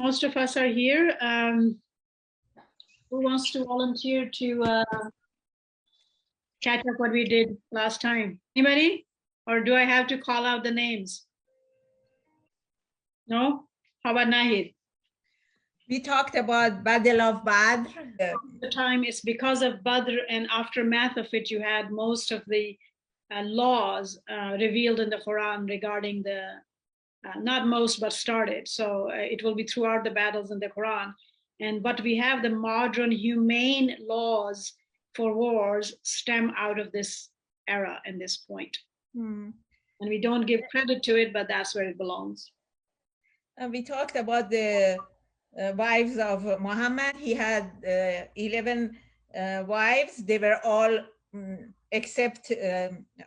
Most of us are here. Who wants to volunteer to catch up what we did last time? Anybody? Or do I have to call out the names? No? How about Nahid? We talked about Battle of Badr. The time is because of Badr and aftermath of it, you had most of the laws revealed in the Quran regarding the, not most, but started. So it will be throughout the battles in the Quran. But we have the modern humane laws for wars stem out of this era and this point. And we don't give credit to it, but that's where it belongs. We talked about the wives of Muhammad. He had 11 wives. They were all, except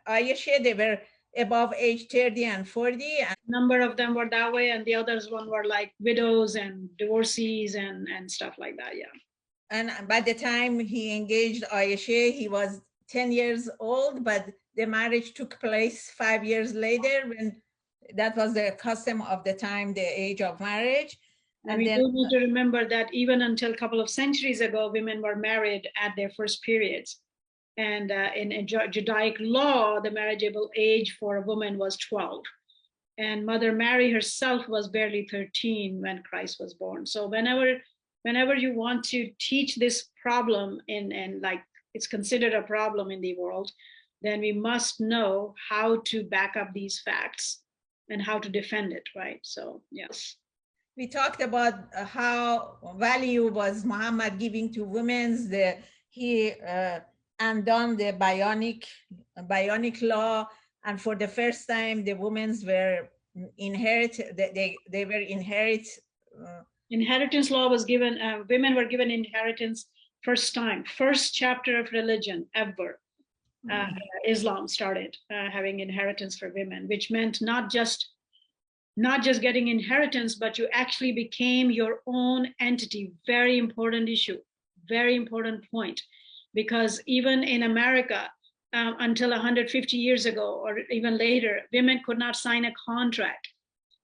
Aisha, they were above age 30 and 40. A number of them were that way, and the others one were like widows and divorcees and stuff like that, yeah. And by the time he engaged Aisha, he was 10 years old, but the marriage took place 5 years later, when that was the custom of the time, the age of marriage. And we do need to remember that even until a couple of centuries ago, women were married at their first periods. And in Judaic law, the marriageable age for a woman was 12. And Mother Mary herself was barely 13 when Christ was born. So whenever you want to teach this problem and like it's considered a problem in the world, then we must know how to back up these facts and how to defend it, right? So, yes. We talked about how value was Muhammad giving to women. He undone the bionic law, and for the first time, the women were they were inherit. Inheritance law was given. Women were given inheritance first time, first chapter of religion ever. Islam started having inheritance for women, which meant not just getting inheritance, but you actually became your own entity. Very important issue, very important point, because even in America, until 150 years ago or even later, women could not sign a contract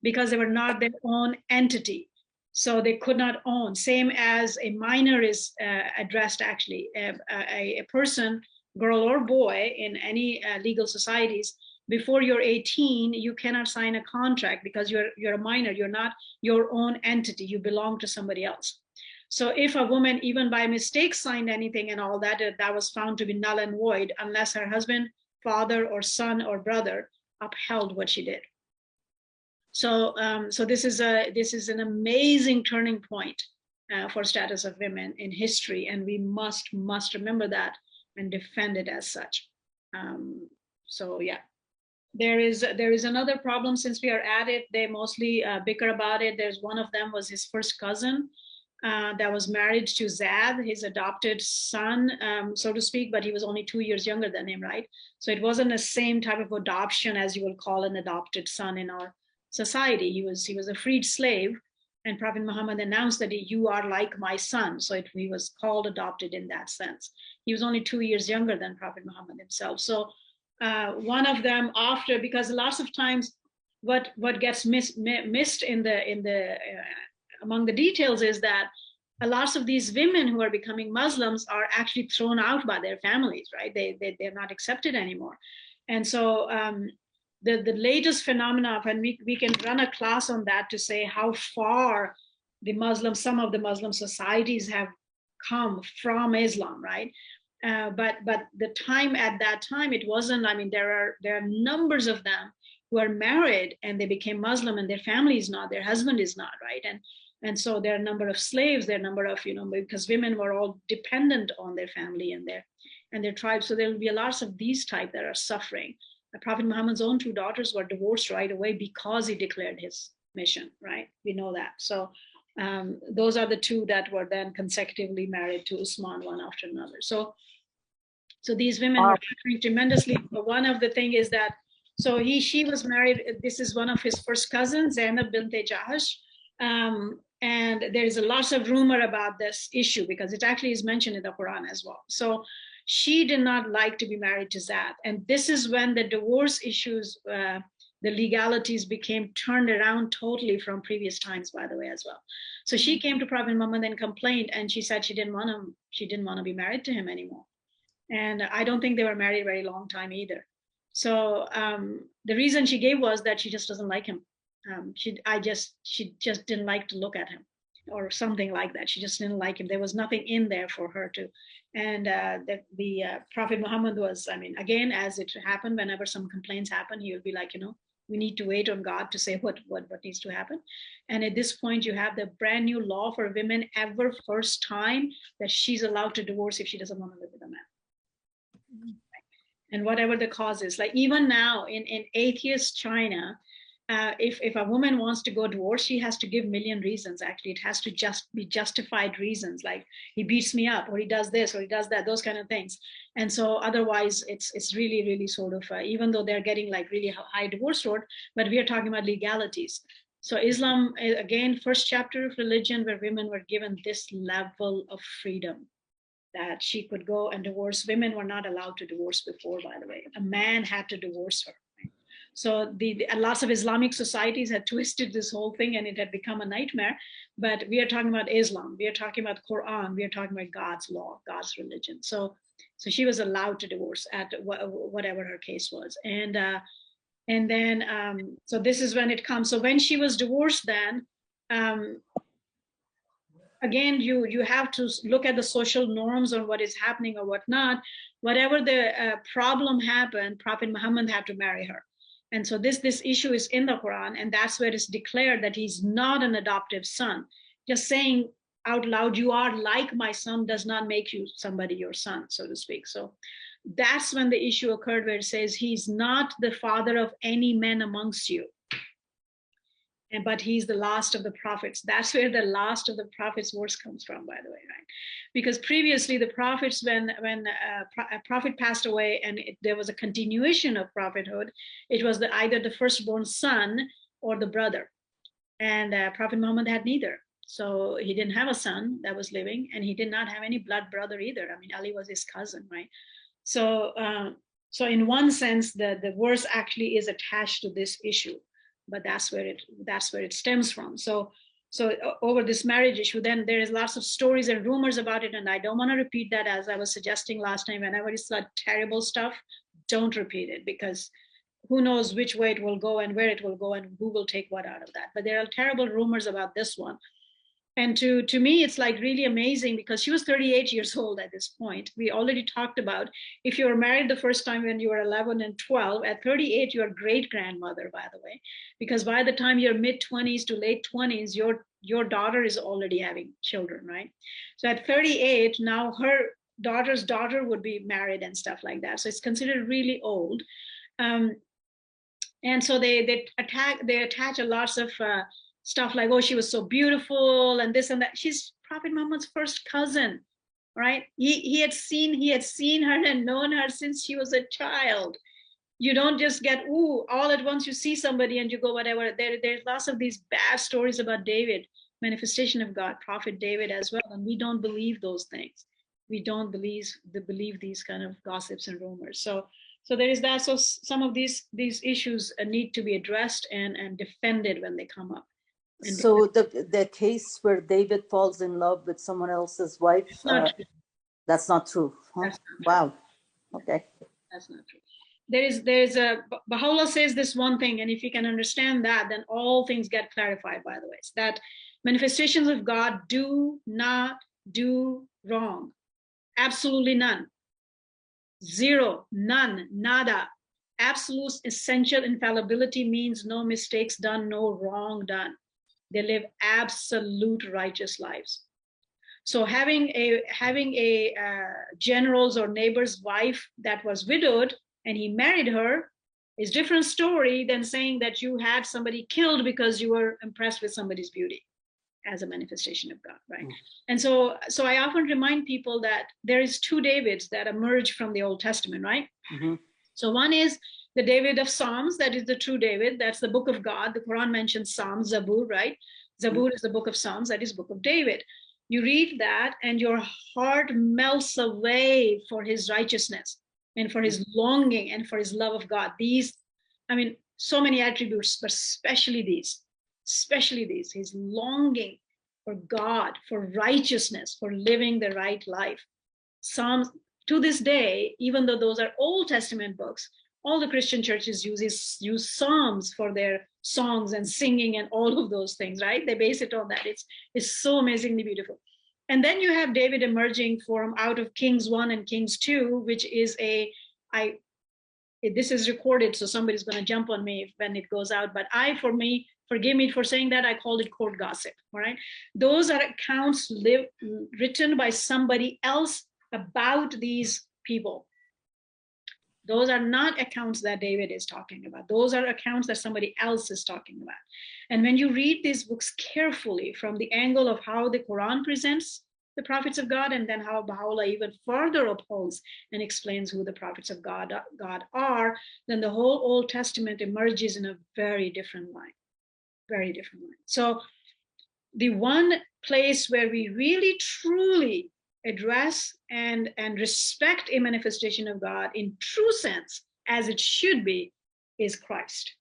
because they were not their own entity. So they could not own. Same as a minor is addressed, actually. A person, girl or boy, in any legal societies, before you're 18, you cannot sign a contract because you're a minor. You're not your own entity. You belong to somebody else. So if a woman, even by mistake, signed anything and all that, that was found to be null and void unless her husband, father, or son or brother upheld what she did. So, so this is an amazing turning point for status of women in history, and we must remember that and defend it as such. So yeah. There is another problem. Since we are at it, they mostly bicker about it. There's one of them was his first cousin that was married to Zad, his adopted son, so to speak, but he was only 2 years younger than him, right? So it wasn't the same type of adoption as you will call an adopted son in our society. He was a freed slave, and Prophet Muhammad announced that you are like my son. So he was called adopted in that sense. He was only 2 years younger than Prophet Muhammad himself. So one of them after, because lots of times what gets missed in the among the details is that a lot of these women who are becoming Muslims are actually thrown out by their families, right? They're not accepted anymore. And so the latest phenomena, and we can run a class on that to say how far some of the Muslim societies have come from Islam, right? But the time at that time, it wasn't. I mean, there are numbers of them who are married and they became Muslim and their family is not, their husband is not, right? And so there are a number of slaves, there are a number of, because women were all dependent on their family and their tribe. So there will be a lot of these type that are suffering. Prophet Muhammad's own 2 daughters were divorced right away because he declared his mission, right? We know that. So those are the 2 that were then consecutively married to Usman, one after another. So these women were suffering tremendously. But one of the thing is that, so she was married. This is one of his first cousins, Zainab bint Jahash. And there's a lot of rumor about this issue because it actually is mentioned in the Quran as well. So she did not like to be married to Zad. And this is when the divorce issues, the legalities became turned around totally from previous times, by the way, as well. So she came to Prophet Muhammad and complained, and she said she didn't want to be married to him anymore. And I don't think they were married a very long time either. So the reason she gave was that she just doesn't like him. She just didn't like to look at him, or something like that. She just didn't like him. There was nothing in there for her to. And the Prophet Muhammad was, I mean, again, as it happened, whenever some complaints happen, he would be like, we need to wait on God to say what needs to happen. And at this point, you have the brand new law for women ever, first time, that she's allowed to divorce if she doesn't want to live with a man. And whatever the cause is, like even now in atheist China, if a woman wants to go divorce, she has to give a million reasons. Actually, it has to just be justified reasons, like he beats me up, or he does this, or he does that, those kind of things. And so otherwise, it's really, really sort of, even though they're getting like really high divorce rate, but we are talking about legalities. So Islam, again, first chapter of religion, where women were given this level of freedom, that she could go and divorce. Women were not allowed to divorce before, by the way. A man had to divorce her. Right? So the lots of Islamic societies had twisted this whole thing, and it had become a nightmare. But we are talking about Islam. We are talking about Qur'án. We are talking about God's law, God's religion. So she was allowed to divorce at whatever her case was. And then, so this is when it comes. So when she was divorced, then, again, you have to look at the social norms on what is happening or whatnot. Whatever the problem happened, Prophet Muhammad had to marry her. And so this issue is in the Quran, and that's where it's declared that he's not an adoptive son. Just saying out loud, you are like my son, does not make you somebody your son, so to speak. So that's when the issue occurred, where it says he's not the father of any man amongst you, but he's the last of the prophets. That's where the last of the prophets verse comes from, by the way, right? Because previously the prophets, when a prophet passed away and there was a continuation of prophethood, it was either the firstborn son or the brother. And Prophet Muhammad had neither. So he didn't have a son that was living, and he did not have any blood brother either. I mean, Ali was his cousin, right? So in one sense, the verse actually is attached to this issue. But that's where it stems from. So over this marriage issue, then there is lots of stories and rumors about it, and I don't want to repeat that. As I was suggesting last time, whenever it's that terrible stuff, don't repeat it, because who knows which way it will go and where it will go and who will take what out of that. But there are terrible rumors about this one. And to me, it's like really amazing, because she was 38 years old at this point. We already talked about, if you were married the first time when you were 11 and 12, at 38, you're great grandmother, by the way, because by the time you're mid 20s to late 20s, your daughter is already having children, right? So at 38, now her daughter's daughter would be married and stuff like that. So it's considered really old. And so they attach a lot of stuff like, oh, she was so beautiful and this and that. She's Prophet Muhammad's first cousin, right? He had seen her and known her since she was a child. You don't just get, ooh, all at once you see somebody and you go whatever. There's lots of these bad stories about David, manifestation of God, Prophet David as well, and we don't believe those things. We don't believe these kind of gossips and rumors. So there is that. So some of these issues need to be addressed and defended when they come up. So the case where David falls in love with someone else's wife, that's not true. Huh? That's not true. Wow. Okay. That's not true. There's a, Baha'u'llah says this one thing, and if you can understand that, then all things get clarified, by the way. It's that manifestations of God do not do wrong. Absolutely none. Zero, none, nada. Absolute essential infallibility means no mistakes done, no wrong done. They live absolute righteous lives. So having a general's or neighbor's wife that was widowed and he married her is a different story than saying that you had somebody killed because you were impressed with somebody's beauty as a manifestation of God, right? And so I often remind people that there is two Davids that emerge from the Old Testament, right? Mm-hmm. So one is the David of Psalms, that is the true David. That's the book of God. The Quran mentions Psalms, Zabur, right? Zabur is the book of Psalms. That is book of David. You read that and your heart melts away for his righteousness and for his longing and for his love of God. These, I mean, so many attributes, but especially these, his longing for God, for righteousness, for living the right life. Psalms, to this day, even though those are Old Testament books, all the Christian churches use Psalms for their songs and singing and all of those things, right? They base it on that. It's so amazingly beautiful. And then you have David emerging from out of Kings 1 and Kings 2, which is this is recorded, so somebody's going to jump on me when it goes out. But forgive me for saying that, I called it court gossip, all right? Those are accounts written by somebody else about these people. Those are not accounts that David is talking about. Those are accounts that somebody else is talking about. And when you read these books carefully from the angle of how the Quran presents the prophets of God, and then how Baha'u'llah even further upholds and explains who the prophets of God are, then the whole Old Testament emerges in a very different light, very different light. So the one place where we really truly address and respect a manifestation of God in true sense, as it should be, is Christ.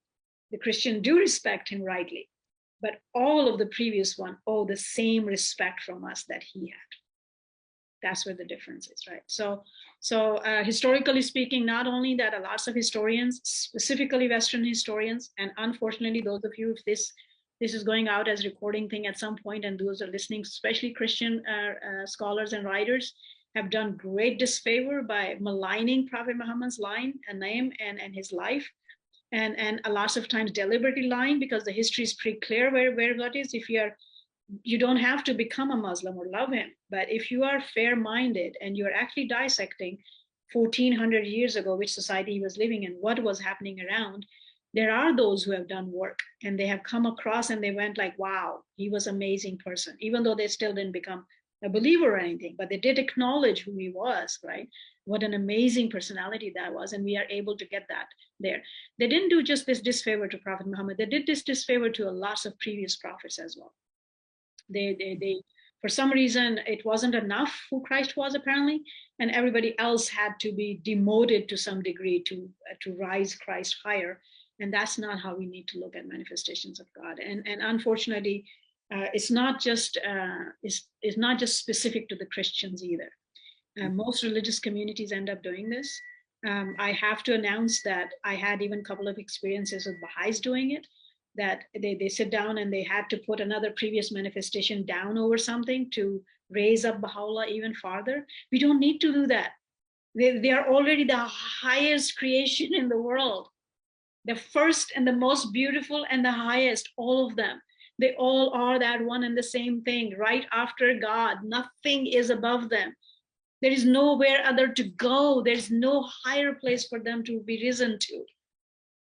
The Christian do respect him rightly, but all of the previous one owe the same respect from us that he had. That's where the difference is, right? So historically speaking, not only that, lots of historians, specifically Western historians, and unfortunately those of you, if this is going out as recording thing at some point, and those are listening, especially Christian scholars and writers, have done great disfavor by maligning Prophet Muhammad's name and his life, and a lot of times deliberately lying, because the history is pretty clear where that is. If you don't have to become a Muslim or love him, but if you are fair-minded and you're actually dissecting 1400 years ago which society he was living in, what was happening around, there are those who have done work, and they have come across and they went like, wow, he was an amazing person, even though they still didn't become a believer or anything, but they did acknowledge who he was, right? What an amazing personality that was. And we are able to get that there. They didn't do just this disfavor to Prophet Muhammad. They did this disfavor to a lot of previous prophets as well. They for some reason, it wasn't enough who Christ was apparently, and everybody else had to be demoted to some degree to rise Christ higher. And that's not how we need to look at manifestations of God. And unfortunately, it's not just specific to the Christians either. Most religious communities end up doing this. I have to announce that I had even a couple of experiences with Baha'is doing it, that they sit down and they had to put another previous manifestation down over something to raise up Baha'u'llah even farther. We don't need to do that. They are already the highest creation in the world. The first and the most beautiful and the highest, all of them. They all are that one and the same thing, right after God. Nothing is above them. There is nowhere other to go. There's no higher place for them to be risen to.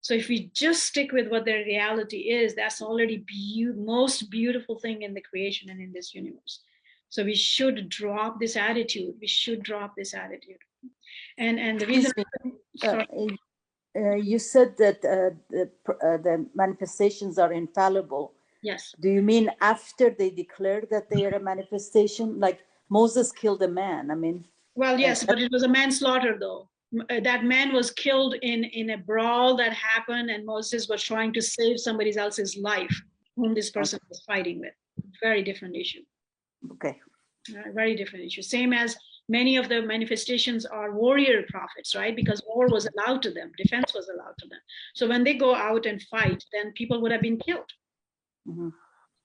So if we just stick with what their reality is, that's already most beautiful thing in the creation and in this universe. So we should drop this attitude. We should drop this attitude. And the reason... you said that the manifestations are infallible. Yes. Do you mean after they declared that they are a manifestation? Like Moses killed a man, I mean. Well, yes, but it was a manslaughter though. That man was killed in a brawl that happened, and Moses was trying to save somebody else's life whom this person was fighting with. Very different issue. Okay. Very different issue. Same as many of the manifestations are warrior prophets, right? Because war was allowed to them, defense was allowed to them. So when they go out and fight, then people would have been killed,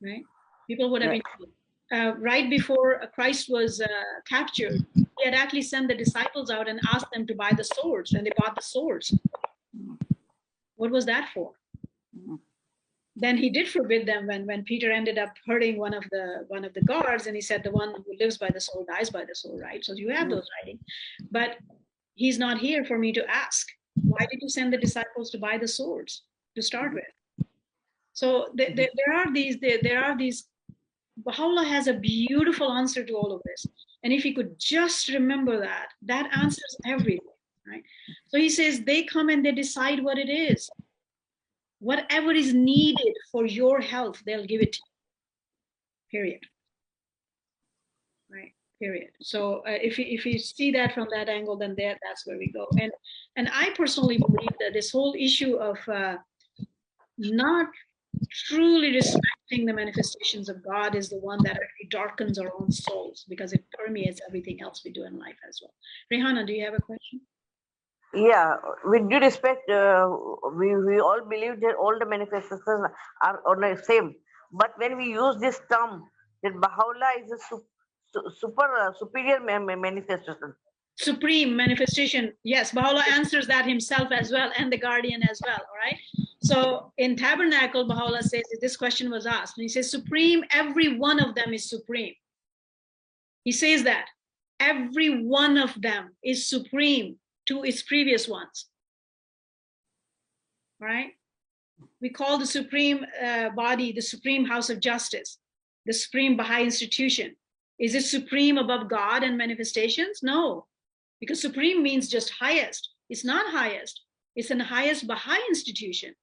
right? People would have been killed. Right before Christ was captured, he had actually sent the disciples out and asked them to buy the swords, and they bought the swords. What was that for? Then he did forbid them when Peter ended up hurting one of the guards, and he said, the one who lives by the sword dies by the sword, right? So you have those writings, but he's not here for me to ask, why did you send the disciples to buy the swords to start with? So there are these. Baha'u'llah has a beautiful answer to all of this, and if you could just remember that answers everything, right? So he says they come and they decide what it is. Whatever is needed for your health, they'll give it to you. Period. Right. Period. So if you see that from that angle, then that's where we go. And I personally believe that this whole issue of not truly respecting accepting the manifestations of God is the one that actually darkens our own souls, because it permeates everything else we do in life as well. Rehana, do you have a question? Yeah, with due respect, we all believe that all the manifestations are on the same. But when we use this term, that Baha'u'llah is a superior manifestation. Supreme manifestation. Yes, Baha'u'llah answers that himself as well, and the guardian as well. All right. So in Tabernacle, Baha'u'llah says that this question was asked, and he says, supreme, every one of them is supreme. He says that every one of them is supreme to its previous ones. All right. We call the supreme body the supreme house of justice, the supreme Baha'i institution. Is it supreme above God and manifestations? No, because supreme means just highest. It's not highest. It's an highest Baha'i institution.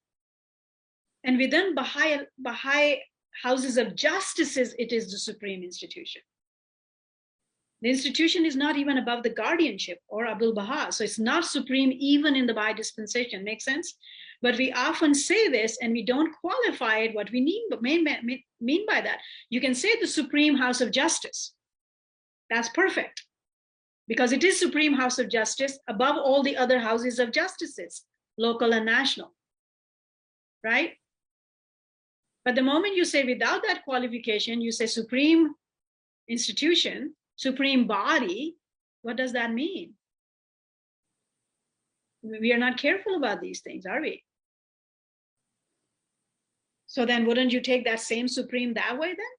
And within Baha'i houses of justices, it is the supreme institution. The institution is not even above the guardianship or Abdul Baha. So it's not supreme even in the Baha'i dispensation. Make sense? But we often say this and we don't qualify it, what we mean by that. You can say the supreme house of justice. That's perfect. Because it is supreme house of justice above all the other houses of justices, local and national. Right? But the moment you say without that qualification, you say supreme institution, supreme body, what does that mean? We are not careful about these things, are we? So then wouldn't you take that same supreme that way then?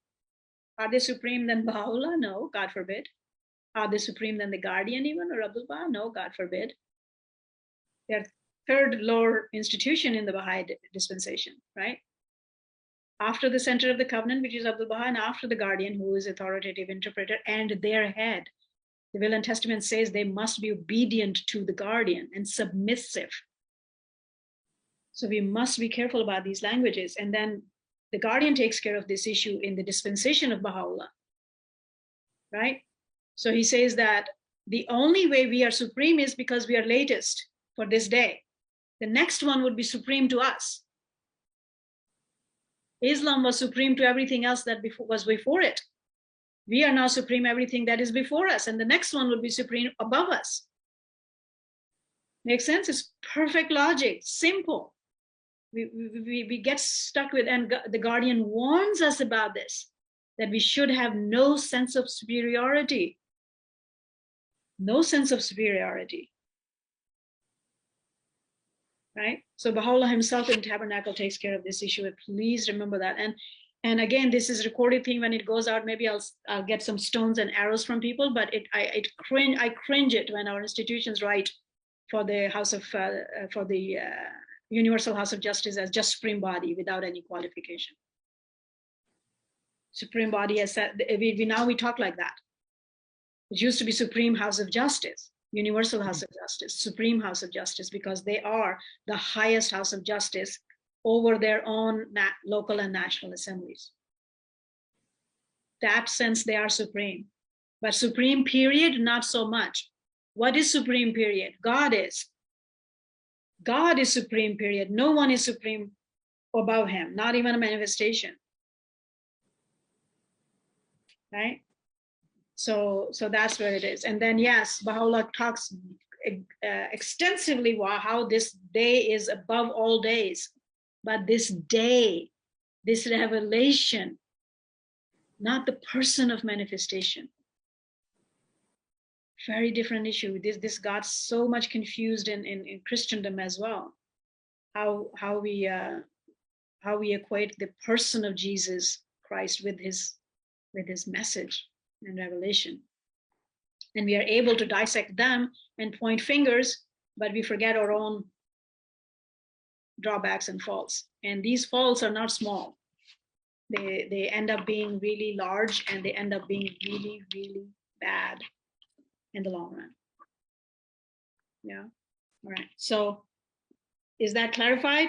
Are they supreme than Baha'u'llah? No, God forbid. Are they supreme than the guardian even, or Abdul Baha? No, God forbid. They're third lower institution in the Baha'i dispensation, right? After the center of the covenant, which is Abdul Baha, and after the guardian, who is authoritative interpreter, and their head. The will and testament says they must be obedient to the guardian and submissive. So we must be careful about these languages. And then the guardian takes care of this issue in the dispensation of Baha'u'llah, right? So he says that the only way we are supreme is because we are latest for this day. The next one would be supreme to us. Islam was supreme to everything else that was before it. We are now supreme everything that is before us, and the next one would be supreme above us. Make sense? It's perfect logic, simple. We get stuck with, and the guardian warns us about this, that we should have no sense of superiority. No sense of superiority. Right? So Baha'u'llah himself in Tabernacle takes care of this issue. Please remember that. And again, this is a recorded thing. When it goes out, maybe I'll get some stones and arrows from people. But I cringe it when our institutions write for the house of for the Universal House of Justice as just supreme body without any qualification. Supreme body as now we talk like that. It used to be Supreme House of Justice. Universal House of Justice, Supreme House of Justice, because they are the highest House of Justice over their own local and national assemblies. That sense they are supreme. But supreme period, not so much. What is supreme period? God is. God is supreme period. No one is supreme above him, not even a manifestation. Right? So that's where it is. And then, yes, Baha'u'llah talks extensively how this day is above all days. But this day, this revelation, not the person of manifestation. Very different issue. This got so much confused in Christendom as well. How we equate the person of Jesus Christ with his message and revelation. And we are able to dissect them and point fingers, but we forget our own drawbacks and faults. And these faults are not small. They end up being really large, and they end up being really, really bad in the long run. Yeah. All right. So is that clarified?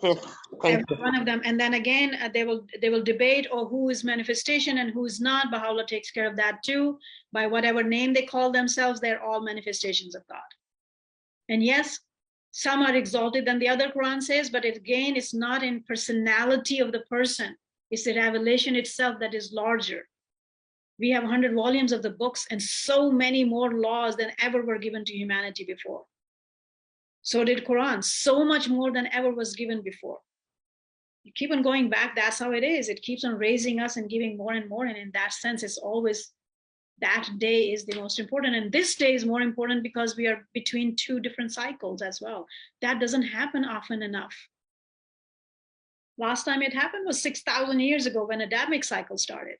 Yes, thank you. One of them, and then again they will debate who is manifestation and who is not. Baha'u'llah takes care of that too. By whatever name they call themselves, they're all manifestations of God. And yes, Some are exalted than the other, Quran says, but again, it's not in personality of the person. It's the revelation itself that is larger. We have 100 volumes of the books and so many more laws than ever were given to humanity before. So did Quran, so much more than ever was given before. You keep on going back, that's how it is. It keeps on raising us and giving more and more. And in that sense, it's always, that day is the most important. And this day is more important because we are between two different cycles as well. That doesn't happen often enough. Last time it happened was 6,000 years ago when Adamic cycle started.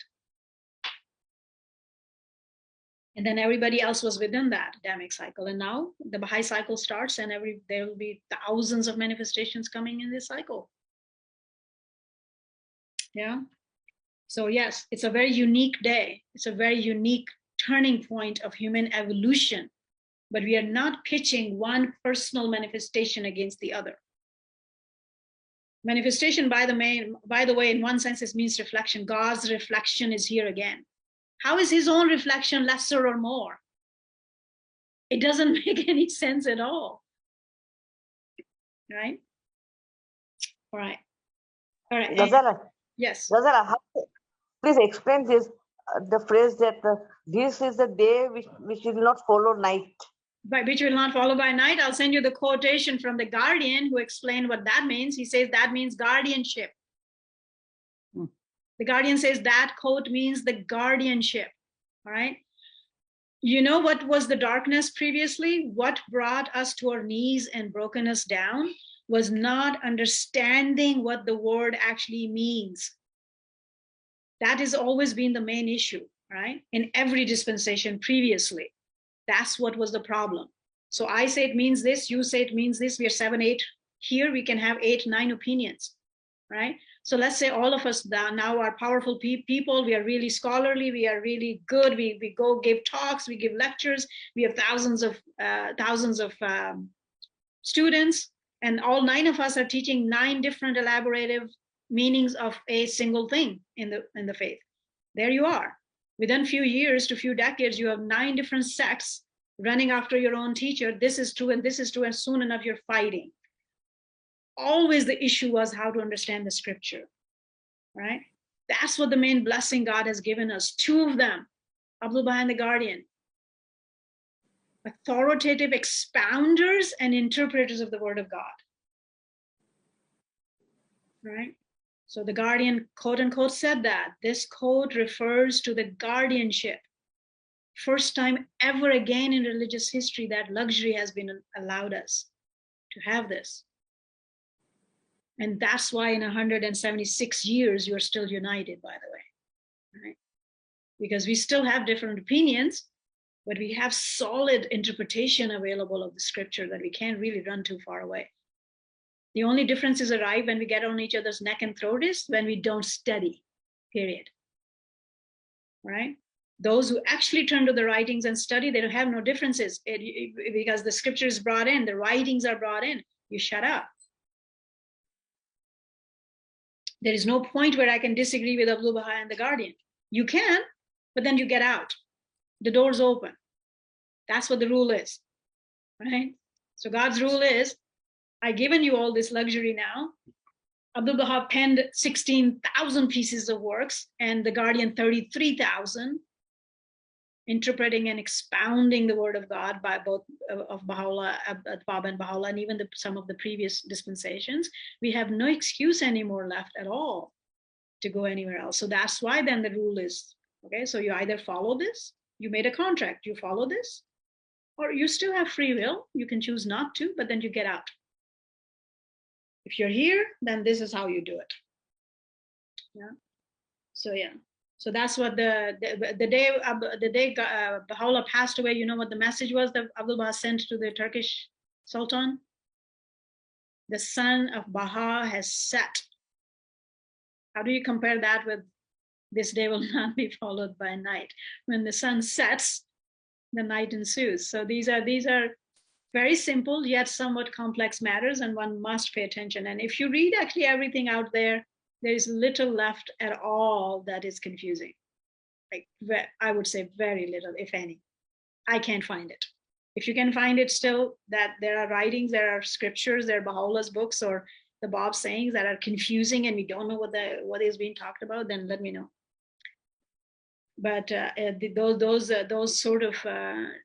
And then everybody else was within that Adamic cycle. And now the Baha'i cycle starts and there will be thousands of manifestations coming in this cycle. Yeah. So yes, it's a very unique day. It's a very unique turning point of human evolution, but we are not pitching one personal manifestation against the other. Manifestation, by the way, in one sense, it means reflection. God's reflection is here again. How is his own reflection lesser or more? It doesn't make any sense at all. Right? All right. All right. Ghazala, Yes. Ghazala, please explain this, the phrase that this is the day which will not follow night. By which will not follow by night. I'll send you the quotation from the Guardian who explained what that means. He says that means guardianship. The Guardian says that quote means the guardianship. All right. You know what was the darkness previously? What brought us to our knees and broken us down was not understanding what the word actually means. That has always been the main issue, right? In every dispensation previously. That's what was the problem. So I say it means this, you say it means this. We are 7, 8 here. We can have 8, 9 opinions, right? So let's say all of us now are powerful people. We are really scholarly. We are really good. We go give talks. We give lectures. We have thousands of students, and all 9 of us are teaching 9 different elaborative meanings of a single thing in the faith. There you are. Within few years to few decades, you have 9 different sects running after your own teacher. This is true and this is true, and soon enough you're fighting. Always the issue was how to understand the scripture, right? That's what the main blessing God has given us. 2 of them, Abdul Baha and the Guardian, authoritative expounders and interpreters of the word of God, right? So the Guardian, quote unquote, said that this quote refers to the guardianship. First time ever again in religious history that luxury has been allowed us to have this. And that's why in 176 years, you're still united, by the way, right? Because we still have different opinions, but we have solid interpretation available of the scripture that we can't really run too far away. The only differences arrive when we get on each other's neck and throat is when we don't study, period, right? Those who actually turn to the writings and study, they don't have no differences because the scripture is brought in, the writings are brought in. You shut up. There is no point where I can disagree with Abdul Baha and the Guardian. You can, but then you get out. The door's open. That's what the rule is, right? So God's rule is, I've given you all this luxury now. Abdul Baha penned 16,000 pieces of works and the Guardian 33,000, interpreting and expounding the word of God by both of Baha'u'llah, Baba and Baha'u'llah, and even some of the previous dispensations. We have no excuse anymore left at all to go anywhere else. So that's why then the rule is, okay, so you either follow this, you made a contract, you follow this, or you still have free will. You can choose not to, but then you get out. If you're here, then this is how you do it. Yeah. So yeah. So that's what the day Baha'u'llah passed away. You know what the message was that Abdul Baha sent to the Turkish Sultan? The sun of Baha has set. How do you compare that with this day will not be followed by night? When the sun sets, the night ensues. So these are very simple yet somewhat complex matters, and one must pay attention. And if you read actually everything out there, there is little left at all that is confusing. Like I would say very little, if any. I can't find it. if you can find it still, that there are writings, there are scriptures, there are Baha'u'llah's books or the Bab sayings that are confusing and we don't know what is being talked about, then let me know. But those sort of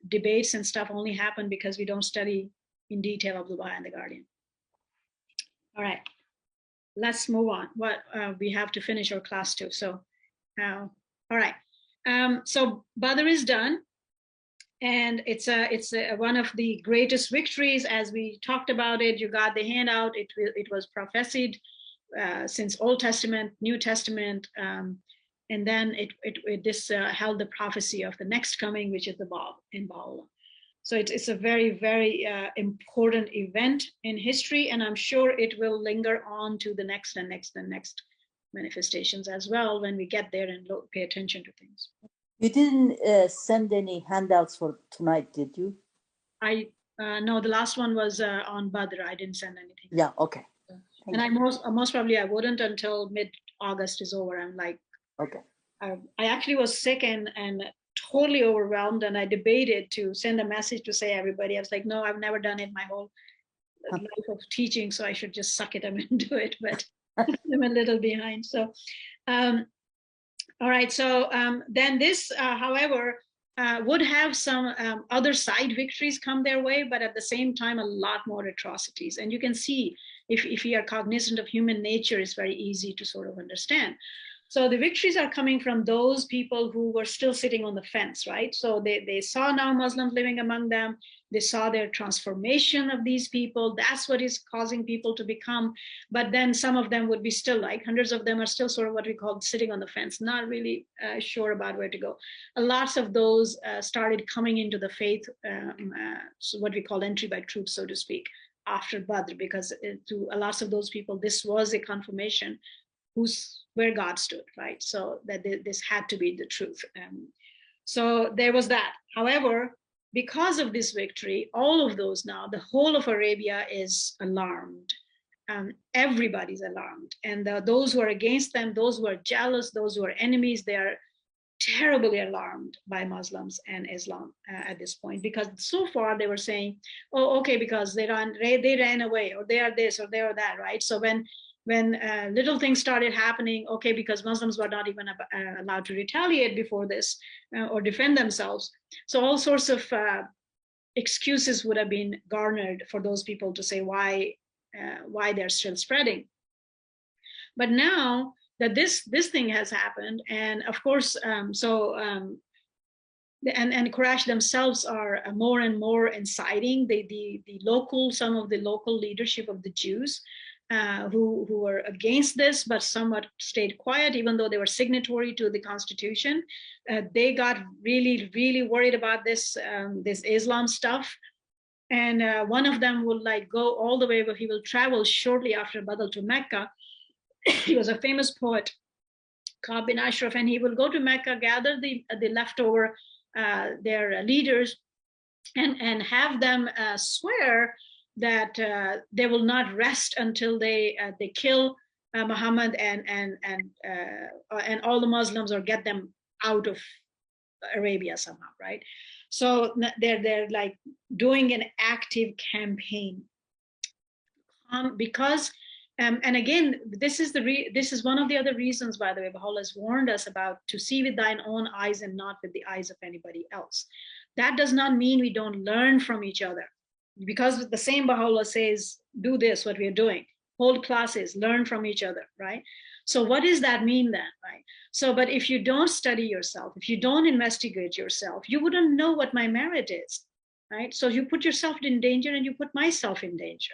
debates and stuff only happen because we don't study in detail Abdul Baha and the Guardian. All right, let's move on. We have to finish our class too. So, all right. So Badr is done, and it's one of the greatest victories, as we talked about it. You got the handout. It was prophesied since Old Testament, New Testament. And then this held the prophecy of the next coming, which is the Bab in Baha'u'llah. So it's a very, very important event in history, and I'm sure it will linger on to the next and next and next manifestations as well when we get there and pay attention to things. You didn't send any handouts for tonight, did you? No, the last one was on Badr. I didn't send anything. Yeah, okay. And I most probably I wouldn't until mid-August is over. I'm like, okay. I actually was sick and totally overwhelmed, and I debated to send a message to say everybody. I was like, no, I've never done it my whole life of teaching, so I should just suck it up and do it. But I'm a little behind. So, all right. So then this, however, would have some other side victories come their way, but at the same time, a lot more atrocities. And you can see if you are cognizant of human nature, it's very easy to sort of understand. So the victories are coming from those people who were still sitting on the fence, right? So they saw now Muslims living among them. They saw their transformation of these people. That's what is causing people to become. But then some of them would be still, like hundreds of them are still sort of what we call sitting on the fence, not really sure about where to go. Lots of those started coming into the faith, so what we call entry by truth, so to speak, after Badr, because to lots of those people, this was a confirmation where God stood, right? So that this had to be the truth. So there was that. However, because of this victory, all of those now, the whole of Arabia is alarmed. Everybody's alarmed. And those who are against them, those who are jealous, those who are enemies, they are terribly alarmed by Muslims and Islam at this point, because so far they were saying, oh, okay, because they ran away, or they are this, or they are that, right? So when little things started happening, okay, because Muslims were not even allowed to retaliate before this or defend themselves. So all sorts of excuses would have been garnered for those people to say why they're still spreading. But now that this thing has happened, and of course, and Quraysh themselves are more and more inciting some of the local leadership of the Jews, who were against this, but somewhat stayed quiet, even though they were signatory to the constitution. They got really, really worried about this Islam stuff. And one of them will go all the way, but he will travel shortly after Badr to Mecca. He was a famous poet, Ka'b bin Ashraf, and he will go to Mecca, gather the leftover, their leaders, and have them swear that they will not rest until they kill Muhammad and all the Muslims, or get them out of Arabia somehow, right? So they're like doing an active campaign, because and again, this is one of the other reasons, by the way, Baha'u'llah has warned us about to see with thine own eyes and not with the eyes of anybody else. That does not mean we don't learn from each other, because the same Baha'u'llah says, do this, what we are doing, hold classes, learn from each other, right? So what does that mean then, right? So, but if you don't study yourself, if you don't investigate yourself, you wouldn't know what my merit is, right? So you put yourself in danger, and you put myself in danger.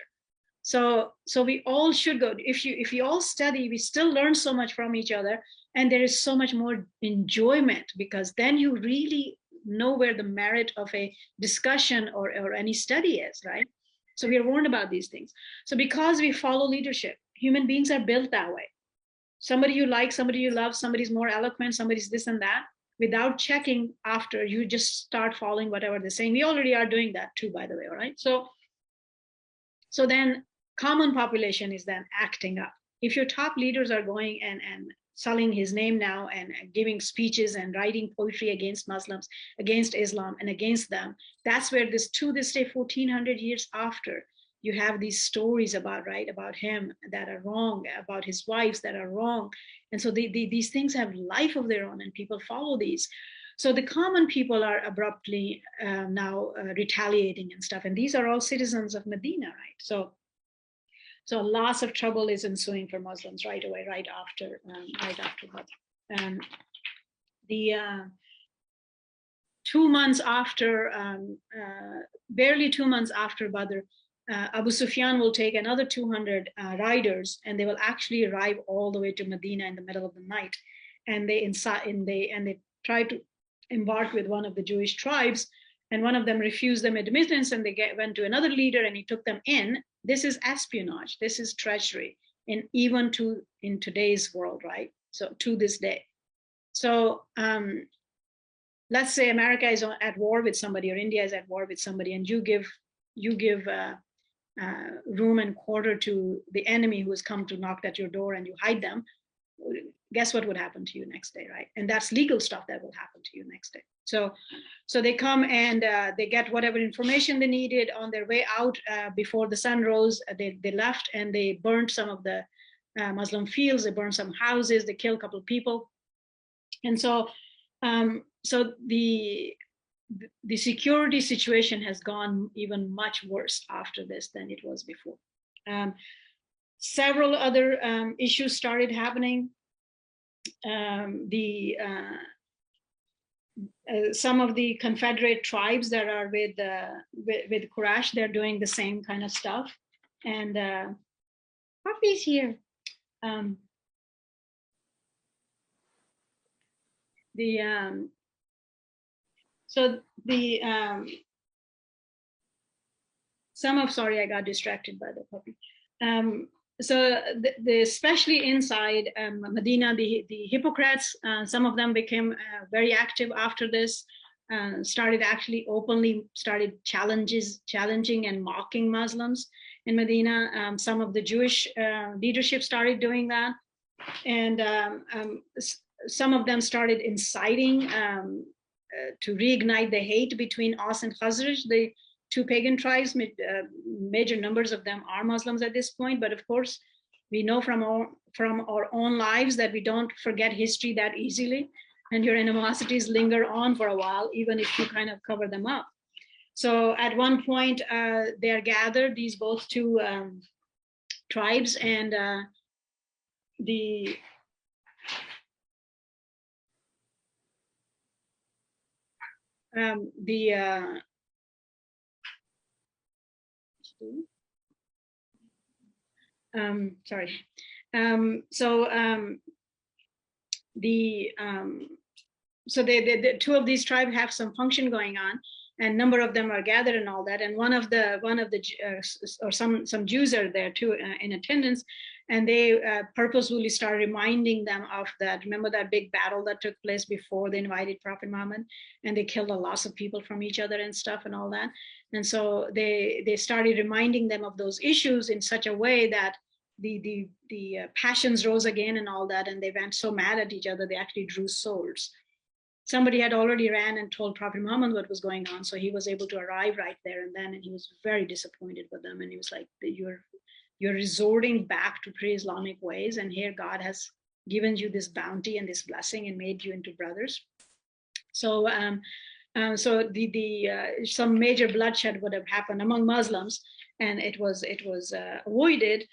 So we all should go. If you all study, we still learn so much from each other, and there is so much more enjoyment, because then you really know where the merit of a discussion or any study is, right? So we are warned about these things. So because we follow leadership, human beings are built that way. Somebody you like, somebody you love, somebody's more eloquent, somebody's this and that. Without checking after, you just start following whatever they're saying. We already are doing that too, by the way, all right? So then common population is then acting up. If your top leaders are going and selling his name now and giving speeches and writing poetry against Muslims, against Islam and against them. That's where this, to this day, 1400 years after, you have these stories about, right, about him that are wrong, about his wives that are wrong. And so these things have life of their own and people follow these. So the common people are abruptly now retaliating and stuff. And these are all citizens of Medina, right? So lots of trouble is ensuing for Muslims right away, right after Badr. The 2 months after, barely 2 months after Badr, Abu Sufyan will take another 200 riders, and they will actually arrive all the way to Medina in the middle of the night. And they try to embark with one of the Jewish tribes, and one of them refused them admittance, and they went to another leader, and he took them in. This is espionage. This is treachery, and even in today's world, right? So to this day. So let's say America is at war with somebody, or India is at war with somebody, and you give room and quarter to the enemy who has come to knock at your door, and you hide them. Guess what would happen to you next day, right? And that's legal stuff that will happen to you next day. So they come and they get whatever information they needed on their way out before the sun rose. They left and they burned some of the Muslim fields. They burned some houses. They killed a couple of people. And so the security situation has gone even much worse after this than it was before. Several other issues started happening. Some of the Confederate tribes that are with Quraysh, they're doing the same kind of stuff. And Puffy's here. Sorry, I got distracted by the puppy. So especially inside Medina, the hypocrites, some of them became very active after this, started actually openly challenging and mocking Muslims in Medina. Some of the Jewish leadership started doing that. And some of them started inciting to reignite the hate between Aus and Khazraj, the two pagan tribes. Major numbers of them are Muslims at this point, but of course we know from our own lives that we don't forget history that easily, and your animosities linger on for a while, even if you kind of cover them up. So at one point they are gathered, these both two tribes, and so the two of these tribes have some function going on, and a number of them are gathered and all that. And some Jews are there too in attendance, and they purposefully start reminding them of that. Remember that big battle that took place before they invited Prophet Muhammad, and they killed a lot of people from each other and stuff and all that. And so they started reminding them of those issues in such a way that the passions rose again and all that, and they went so mad at each other they actually drew swords. Somebody had already ran and told Prophet Muhammad what was going on, so he was able to arrive right there and then, and he was very disappointed with them, and he was like, you're resorting back to pre-Islamic ways, and here God has given you this bounty and this blessing and made you into brothers. So some major bloodshed would have happened among Muslims, and it was avoided.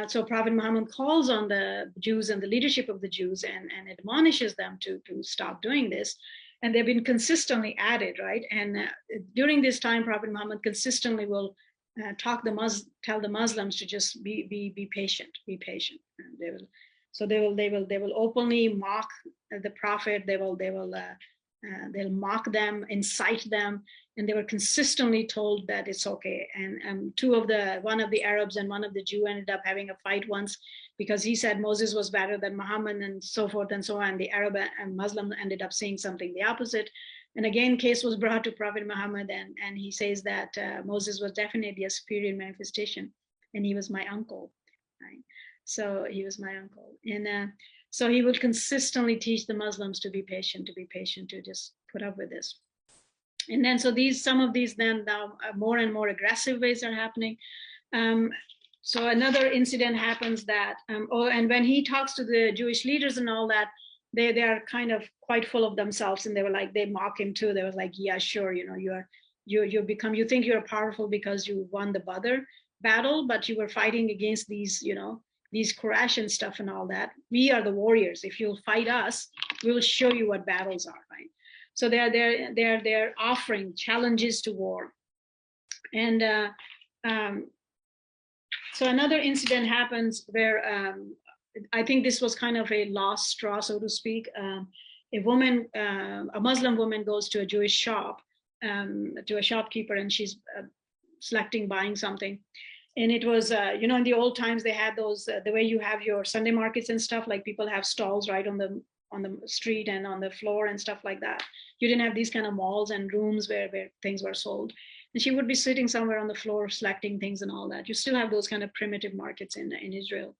So Prophet Muhammad calls on the Jews and the leadership of the Jews and admonishes them to stop doing this. And they've been consistently at it, right? And during this time, Prophet Muhammad consistently will tell the Muslims to just be patient, be patient. And they will openly mock the Prophet. They'll mock them, incite them, and they were consistently told that it's okay. And one of the Arabs and one of the Jew ended up having a fight once because he said Moses was better than Muhammad and so forth and so on. The Arab and Muslim ended up saying something the opposite. And again, case was brought to Prophet Muhammad, and he says that Moses was definitely a superior manifestation, and he was my uncle, right? So he was my uncle. And So he will consistently teach the Muslims to be patient, to just put up with this. And then, so some of these then now more and more aggressive ways are happening. So another incident happens that, and when he talks to the Jewish leaders and all that, they are kind of quite full of themselves, and they mock him too. They were like, yeah, sure, you think you're powerful because you won the Badr battle, but you were fighting against these, these Quraysh and stuff and all that. We are the warriors. If you'll fight us, we will show you what battles are, right? So they're offering challenges to war. And so another incident happens where I think this was kind of a lost straw, so to speak. A Muslim woman goes to a Jewish shop, to a shopkeeper, and she's buying something. And it was, in the old times, they had those, the way you have your Sunday markets and stuff, like people have stalls right on the street and on the floor and stuff like that. You didn't have these kind of malls and rooms where things were sold. And she would be sitting somewhere on the floor selecting things and all that. You still have those kind of primitive markets in Israel.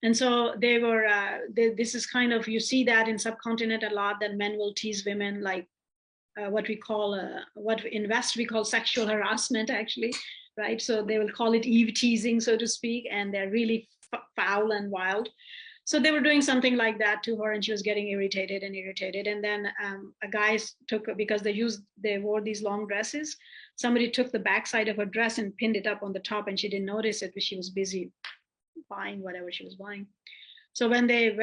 And so they were, this is kind of, you see that in subcontinent a lot, that men will tease women, like what in West we call sexual harassment, actually, right? So they will call it Eve teasing, so to speak, and they're really foul and wild. So they were doing something like that to her, and she was getting irritated. And then a guy took, because they wore these long dresses, somebody took the backside of her dress and pinned it up on the top, and she didn't notice it, but she was busy buying whatever she was buying. So when they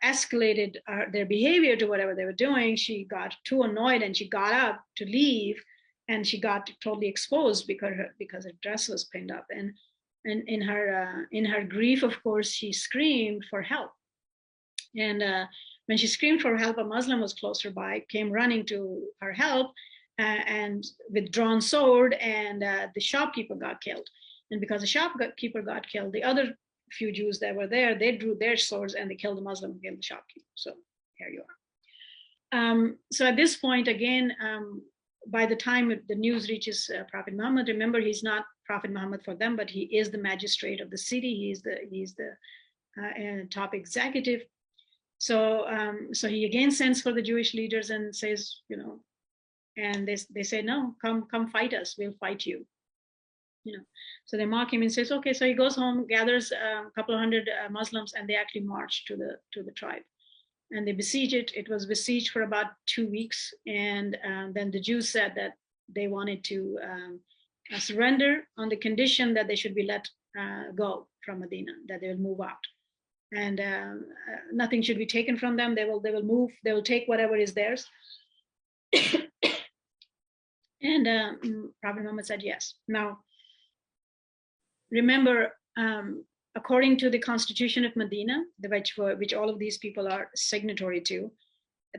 escalated their behavior to whatever they were doing, she got too annoyed and she got up to leave, and she got totally exposed because her dress was pinned up. And in her grief, of course, she screamed for help. And when she screamed for help, a Muslim was closer by, came running to her help, and with drawn sword, and the shopkeeper got killed. And because the shopkeeper got killed, the other few Jews that were there, they drew their swords and they killed the Muslim and killed the shopkeeper. So here you are. So at this point, again, by the time the news reaches Prophet Muhammad, remember, he's not Prophet Muhammad for them, but he is the magistrate of the city. He's the top executive. So he again sends for the Jewish leaders and says, and they say, no, come fight us. We'll fight you. So they mock him and says, okay. So he goes home, gathers a couple of hundred Muslims, and they actually march to the tribe, and they besiege it. It was besieged for about 2 weeks, and then the Jews said that they wanted to surrender on the condition that they should be let go from Medina, that they will move out, and nothing should be taken from them. They will move. They will take whatever is theirs. And Prophet Muhammad said yes. Now, remember, according to the Constitution of Medina, which all of these people are signatory to,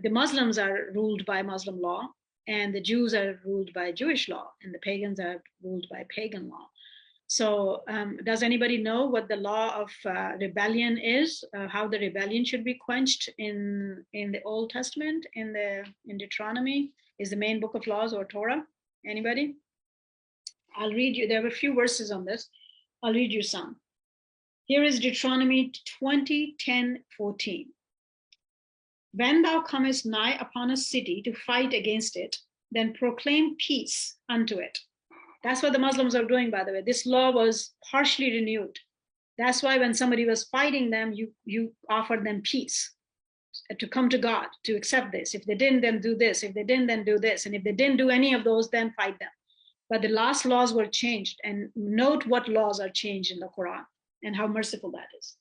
the Muslims are ruled by Muslim law, and the Jews are ruled by Jewish law, and the pagans are ruled by pagan law. So does anybody know what the law of rebellion is, how the rebellion should be quenched in the Old Testament, in Deuteronomy, is the main book of laws, or Torah? Anybody? I'll read you. There are a few verses on this. I'll read you some. Here is Deuteronomy 20:10-14. When thou comest nigh upon a city to fight against it, then proclaim peace unto it. That's what the Muslims are doing, by the way. This law was partially renewed. That's why when somebody was fighting them, you offered them peace, to come to God, to accept this. If they didn't, then do this. If they didn't, then do this. And if they didn't do any of those, then fight them. But the last laws were changed, and note what laws are changed in the Quran and how merciful that is.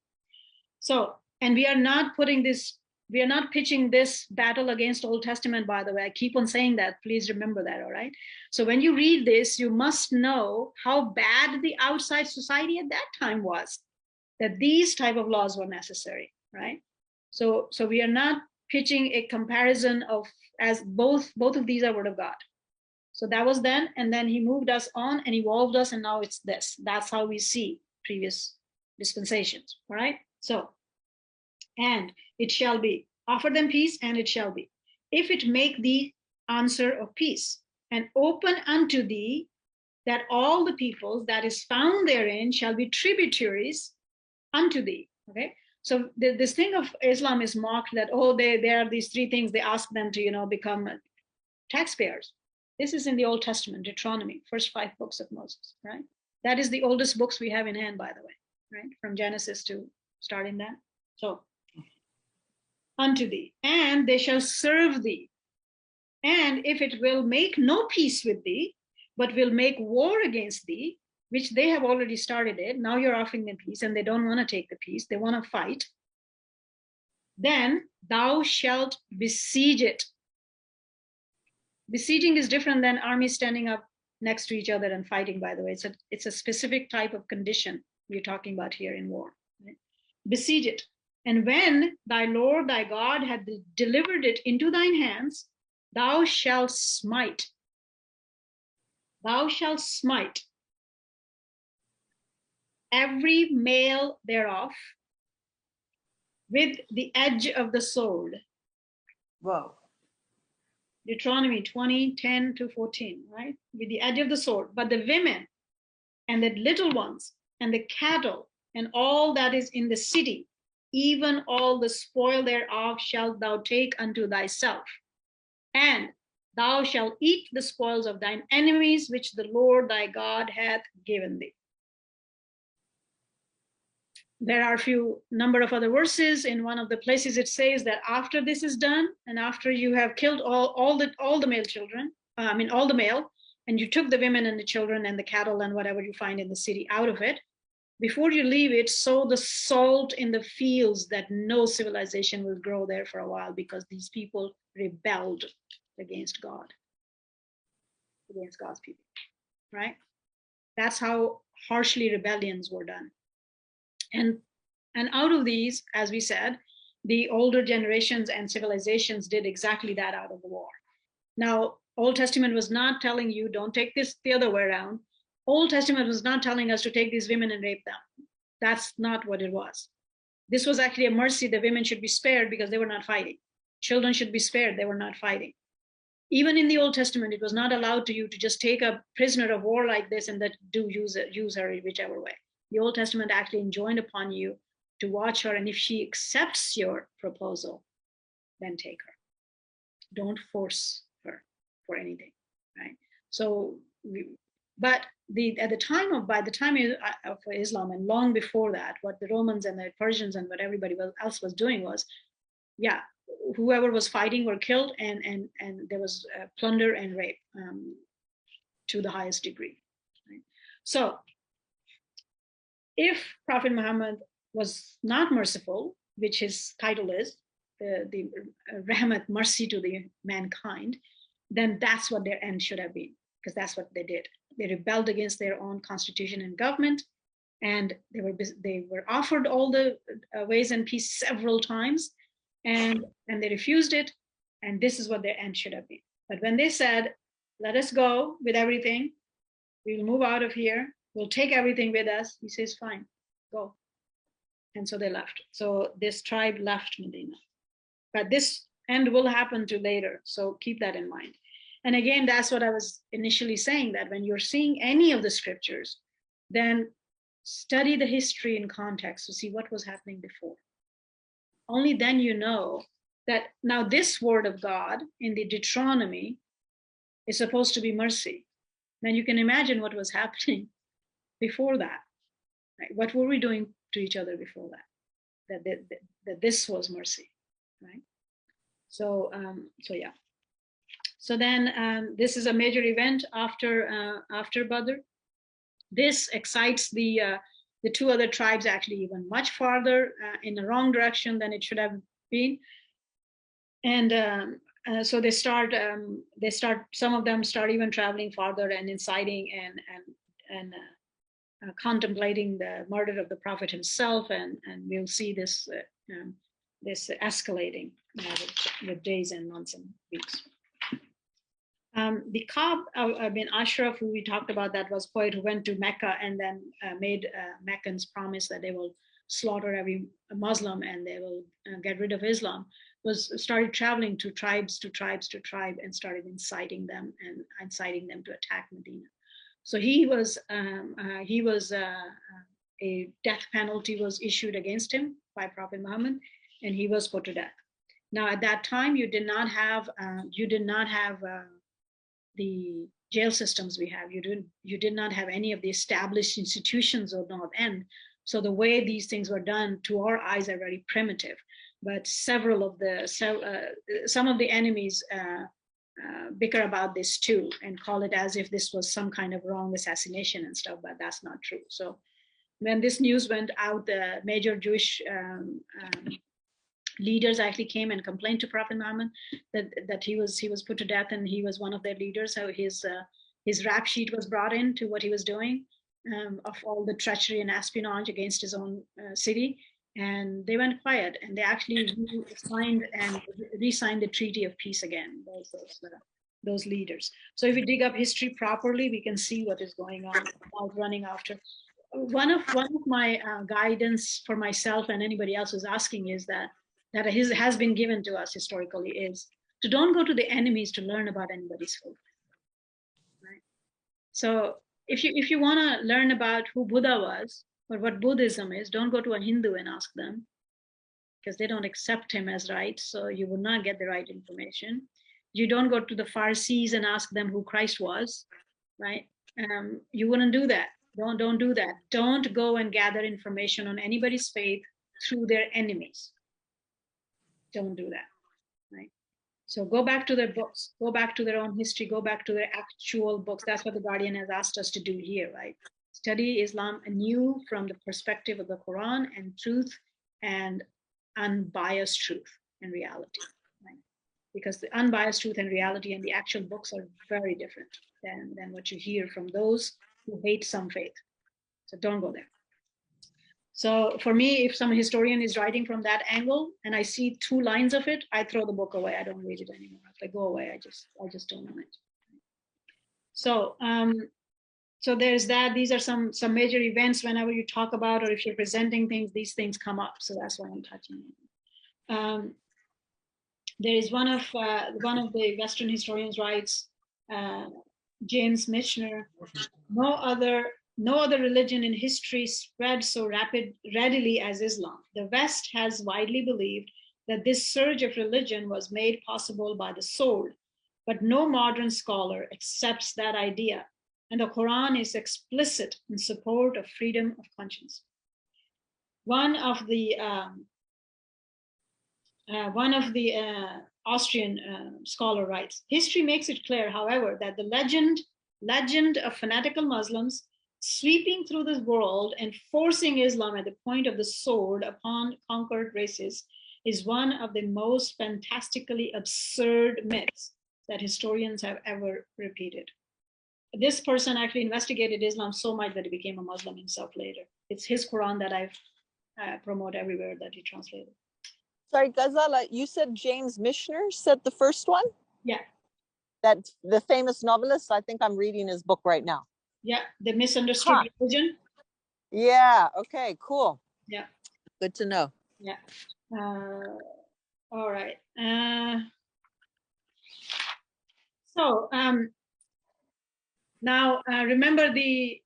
So, and we are not pitching this battle against Old Testament, by the way. I keep on saying that. Please remember that, all right? So when you read this, you must know how bad the outside society at that time was, that these type of laws were necessary, right? So we are not pitching a comparison of, as both of these are word of God. So that was then, and then he moved us on and evolved us, and now it's this. That's how we see previous dispensations, all right? So, and it shall be, offer them peace, and it shall be, if it make thee answer of peace, and open unto thee, that all the peoples that is found therein shall be tributaries unto thee, okay? So this thing of Islam is mocked that, oh, they are these three things. They ask them to, become taxpayers. This is in the Old Testament, Deuteronomy, first 5 books of Moses, right? That is the oldest books we have in hand, by the way, right? From Genesis to starting that. So, unto thee, and they shall serve thee. And if it will make no peace with thee, but will make war against thee, which they have already started it, now you're offering them peace and they don't want to take the peace, they want to fight, then thou shalt besiege it. Besieging is different than armies standing up next to each other and fighting, by the way. It's a specific type of condition we're talking about here in war. Right? Besiege it. And when thy Lord thy God hath delivered it into thine hands, thou shalt smite. Thou shalt smite every male thereof with the edge of the sword. Wow. Deuteronomy 20:10-14, right? With the edge of the sword. But the women and the little ones and the cattle and all that is in the city, even all the spoil thereof shalt thou take unto thyself. And thou shalt eat the spoils of thine enemies, which the Lord thy God hath given thee. There are a number of other verses. In one of the places it says that after this is done, and after you have killed all the male children, all the male, and you took the women and the children and the cattle and whatever you find in the city out of it, before you leave it, sow the salt in the fields that no civilization will grow there for a while, because these people rebelled against God, against God's people, right? That's how harshly rebellions were done. And out of these, as we said, the older generations and civilizations did exactly that out of the war. Now, Old Testament was not telling you, don't take this the other way around. Old Testament was not telling us to take these women and rape them. That's not what it was. This was actually a mercy. The women should be spared because they were not fighting. Children should be spared. They were not fighting. Even in the Old Testament, it was not allowed to you to just take a prisoner of war like this and use her in whichever way. The Old Testament actually enjoined upon you to watch her, and if she accepts your proposal, then take her. Don't force her for anything, right? So, by the time of Islam, and long before that, what the Romans and the Persians and what everybody else was doing was, yeah, whoever was fighting were killed, and there was plunder and rape to the highest degree. Right? So, if Prophet Muhammad was not merciful, which his title is, the Rahmat, mercy to the mankind, then that's what their end should have been, because that's what they did. They rebelled against their own constitution and government, and they were offered all the ways and peace several times, and they refused it, and this is what their end should have been. But when they said, let us go with everything, we will move out of here, we'll take everything with us, he says, fine, go. And so they left. So this tribe left Medina. But this end will happen to later, so keep that in mind. And again, that's what I was initially saying, that when you're seeing any of the scriptures, then study the history in context to see what was happening before. Only then you know that now this word of God in the Deuteronomy is supposed to be mercy. Then you can imagine what was happening before that. Right? What were we doing to each other before that? That this was mercy, right? So yeah. So then this is a major event after Badr. This excites the two other tribes actually even much farther in the wrong direction than it should have been. And so they start. Some of them start even traveling farther and inciting and contemplating the murder of the Prophet himself, and we'll see this escalating with days and months and weeks. The Ka'b bin Ashraf, who we talked about, that was poet who went to Mecca and then made Meccans promise that they will slaughter every Muslim and they will get rid of Islam, started traveling to tribe and started inciting them to attack Medina. So he was a death penalty was issued against him by Prophet Muhammad, and he was put to death. Now, at that time, you did not have the jail systems we have. You did not have any of the established institutions of North End. So the way these things were done, to our eyes, are very primitive. But some of the enemies bicker about this too, and call it as if this was some kind of wrong assassination and stuff, but that's not true. So when this news went out, the major Jewish leaders actually came and complained to Prophet Muhammad that he was put to death, and he was one of their leaders. So his rap sheet was brought in to what he was doing, of all the treachery and espionage against his own city, and they went quiet, and they actually signed and re-signed the Treaty of Peace again. Those leaders. So if we dig up history properly, we can see what is going on about running after. One of my guidance for myself and anybody else who's asking is that has been given to us historically is to don't go to the enemies to learn about anybody's faith. Right? So if you want to learn about who Buddha was or what Buddhism is, don't go to a Hindu and ask them, because they don't accept him as right. So you will not get the right information. You don't go to the Farsis and ask them who Christ was, right? You wouldn't do that. Don't do that. Don't go and gather information on anybody's faith through their enemies. Don't do that, right? So go back to their books, go back to their own history, go back to their actual books. That's what the Guardian has asked us to do here, right? Study Islam anew from the perspective of the Quran and truth and unbiased truth and reality, right? Because the unbiased truth and reality and the actual books are very different than what you hear from those who hate some faith. So don't go there. So for me, if some historian is writing from that angle and I see 2 lines of it, I throw the book away. I don't read it anymore. If I go away, I just don't want it. So so there's that. These are some major events. Whenever you talk about, or if you're presenting things, these things come up. So that's why I'm touching it. There is one of the Western historians writes, James Michener, no other religion in history spread so readily as Islam. The West has widely believed that this surge of religion was made possible by the sword, but no modern scholar accepts that idea, and the Quran is explicit in support of freedom of conscience. One of the Austrian scholar writes, history makes it clear, however, that the legend of fanatical Muslims sweeping through the world and forcing Islam at the point of the sword upon conquered races is one of the most fantastically absurd myths that historians have ever repeated. This person actually investigated Islam so much that he became a Muslim himself later. It's his Quran that I promote everywhere that he translated. Sorry, Ghazala, you said James Michener said the first one? Yeah. That the famous novelist, I think I'm reading his book right now. Yeah, The Misunderstood Religion. Yeah, okay, cool. Yeah. Good to know. Yeah. All right. So now remember the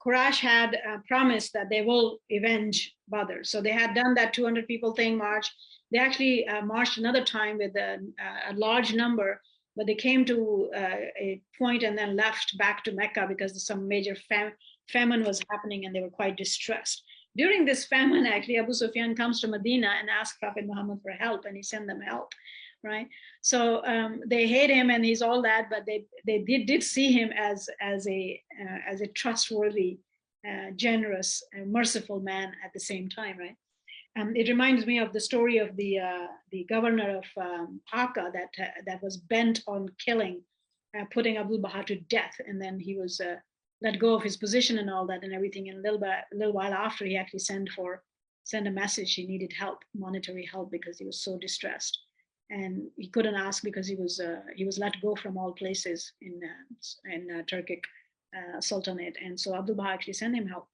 Quraysh had promised that they will avenge Badr. So they had done that 200 people thing march. They actually marched another time with a large number, but they came to a point and then left back to Mecca because some major famine was happening and they were quite distressed. During this famine, actually, Abu Sufyan comes to Medina and asks Prophet Muhammad for help, and he sent them help, right? So they hate him and he's all that, but they did see him as a trustworthy, generous, and merciful man at the same time, right? It reminds me of the story of the governor of Akka that was bent on killing, putting Abdul Baha to death, and then he was let go of his position and all that and everything. And a little while after, he actually sent a message. He needed help, monetary help, because he was so distressed, and he couldn't ask because he was let go from all places in Turkic Sultanate, and so Abdul Baha actually sent him help.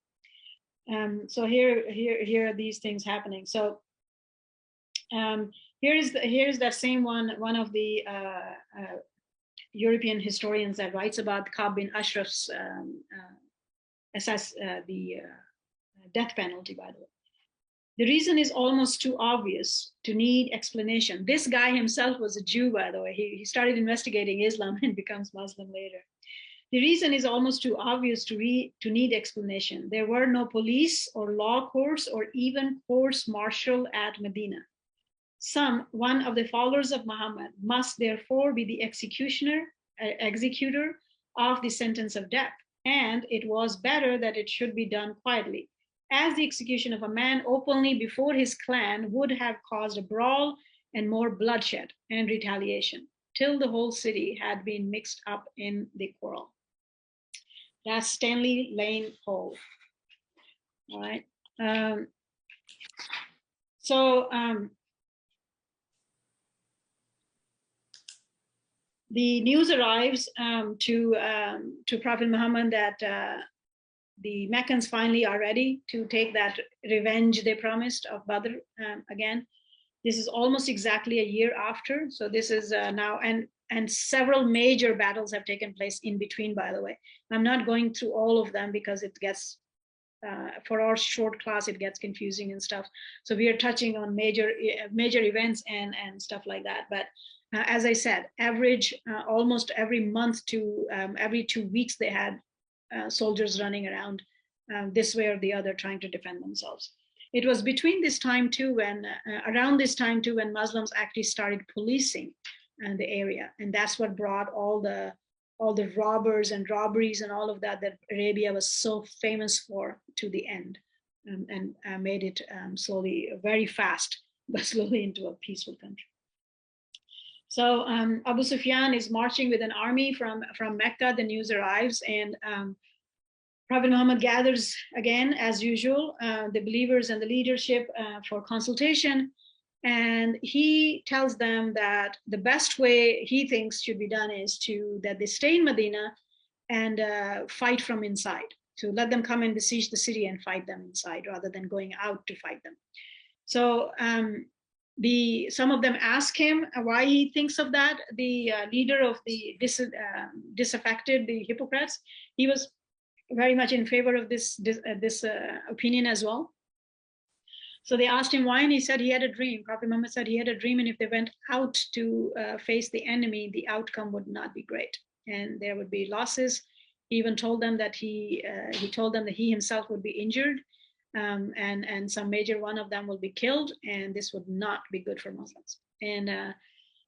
So here are these things happening. So here's that same one of the European historians that writes about Ka'b bin Ashraf's the death penalty, by the way. The reason is almost too obvious to need explanation. This guy himself was a Jew, by the way. He started investigating Islam and becomes Muslim later. The reason is almost too obvious to need explanation. There were no police or law courts or even courts martial at Medina. One of the followers of Muhammad must therefore be the executor of the sentence of death. And it was better that it should be done quietly, as the execution of a man openly before his clan would have caused a brawl and more bloodshed and retaliation, till the whole city had been mixed up in the quarrel. That's Stanley Lane Hall. All right. The news arrives to Prophet Muhammad that the Meccans finally are ready to take that revenge they promised of Badr again. This is almost exactly a year after. So this is now, and several major battles have taken place in between, by the way. I'm not going through all of them because it gets, for our short class, it gets confusing and stuff. So we are touching on major events and stuff like that. But as I said, average almost every month to every 2 weeks, they had soldiers running around this way or the other trying to defend themselves. It was between this time too, when around this time too, when Muslims actually started policing the area, and that's what brought all the robbers and robberies and all of that Arabia was so famous for to the end, and made it slowly, very fast, but slowly into a peaceful country. So Abu Sufyan is marching with an army from Mecca. The news arrives, and Prophet Muhammad gathers again, as usual, the believers and the leadership for consultation. And he tells them that the best way he thinks should be done is that they stay in Medina and fight from inside, to let them come and besiege the city and fight them inside rather than going out to fight them. So some of them ask him why he thinks of that. The leader of the disaffected, the hypocrites, he was very much in favor of this opinion as well. So they asked him why, and he said he had a dream. Prophet Muhammad said he had a dream, and if they went out to face the enemy, the outcome would not be great, and there would be losses. He even told them that he himself would be injured, and some major one of them will be killed, and this would not be good for Muslims. And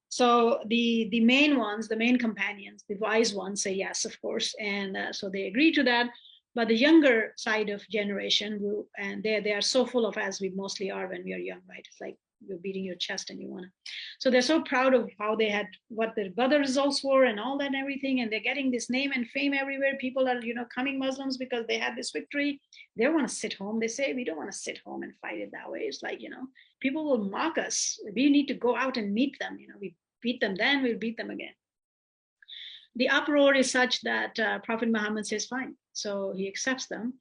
so the main ones, the main companions, the wise ones say yes, of course, and so they agree to that. But the younger side of generation, and they are so full of, as we mostly are when we are young, right? It's like you're beating your chest and you want to. So they're so proud of how they had, what their Badr results were and all that and everything. And they're getting this name and fame everywhere. People are, coming Muslims because they had this victory. They want to sit home. They say, we don't want to sit home and fight it that way. It's like, people will mock us. We need to go out and meet them. We beat them then, we'll beat them again. The uproar is such that Prophet Muhammad says, fine. So he accepts them,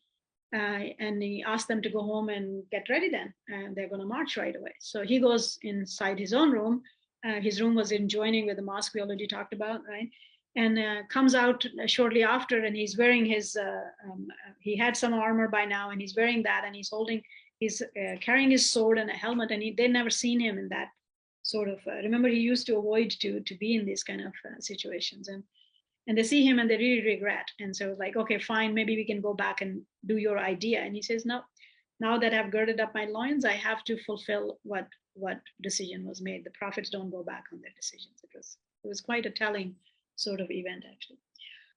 and he asks them to go home and get ready then, and they're going to march right away. So he goes inside his own room. His room was adjoining with the mosque we already talked about, right? And comes out shortly after, and he's wearing his, he had some armor by now, and he's wearing that, and he's carrying his sword and a helmet, and they'd never seen him in that sort of, remember he used to avoid to be in these kind of situations. And they see him and they really regret. And so it's like, okay, fine, maybe we can go back and do your idea. And he says, no, now that I've girded up my loins, I have to fulfill what decision was made. The prophets don't go back on their decisions. It was quite a telling sort of event, actually.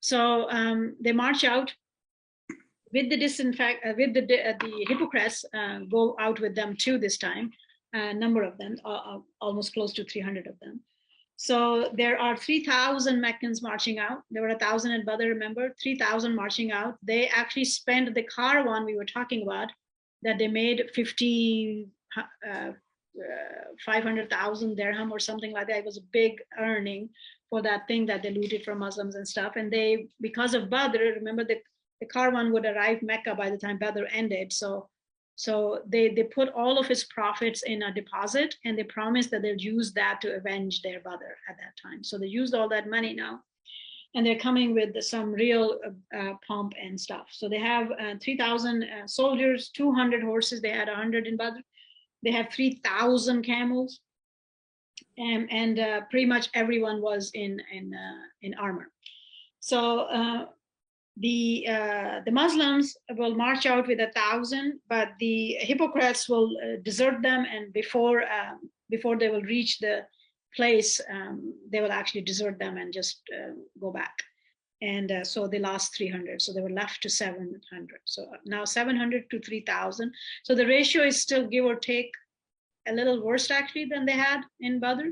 So they march out with the hypocrites, go out with them too this time, a number of them, almost close to 300 of them. So there are 3,000 Meccans marching out. There were 1,000 at Badr, remember? 3,000 marching out. They actually spent the caravan we were talking about, that they made 500,000 dirham or something like that. It was a big earning for that thing that they looted from Muslims and stuff. And they, because of Badr, remember the caravan would arrive Mecca by the time Badr ended. So they put all of his profits in a deposit, and they promised that they'll use that to avenge their Badr at that time. So they used all that money now, and they're coming with some real pomp and stuff. So they have 3,000 soldiers, 200 horses. They had 100 in Badr, They had 3,000 camels, and pretty much everyone was in armor. So the Muslims will march out with 1,000, but the hypocrites will desert them, and before they will reach the place, they will actually desert them and just go back. And so they lost 300, so they were left to 700. So now 700 to 3,000. So the ratio is still, give or take, a little worse actually than they had in Badr.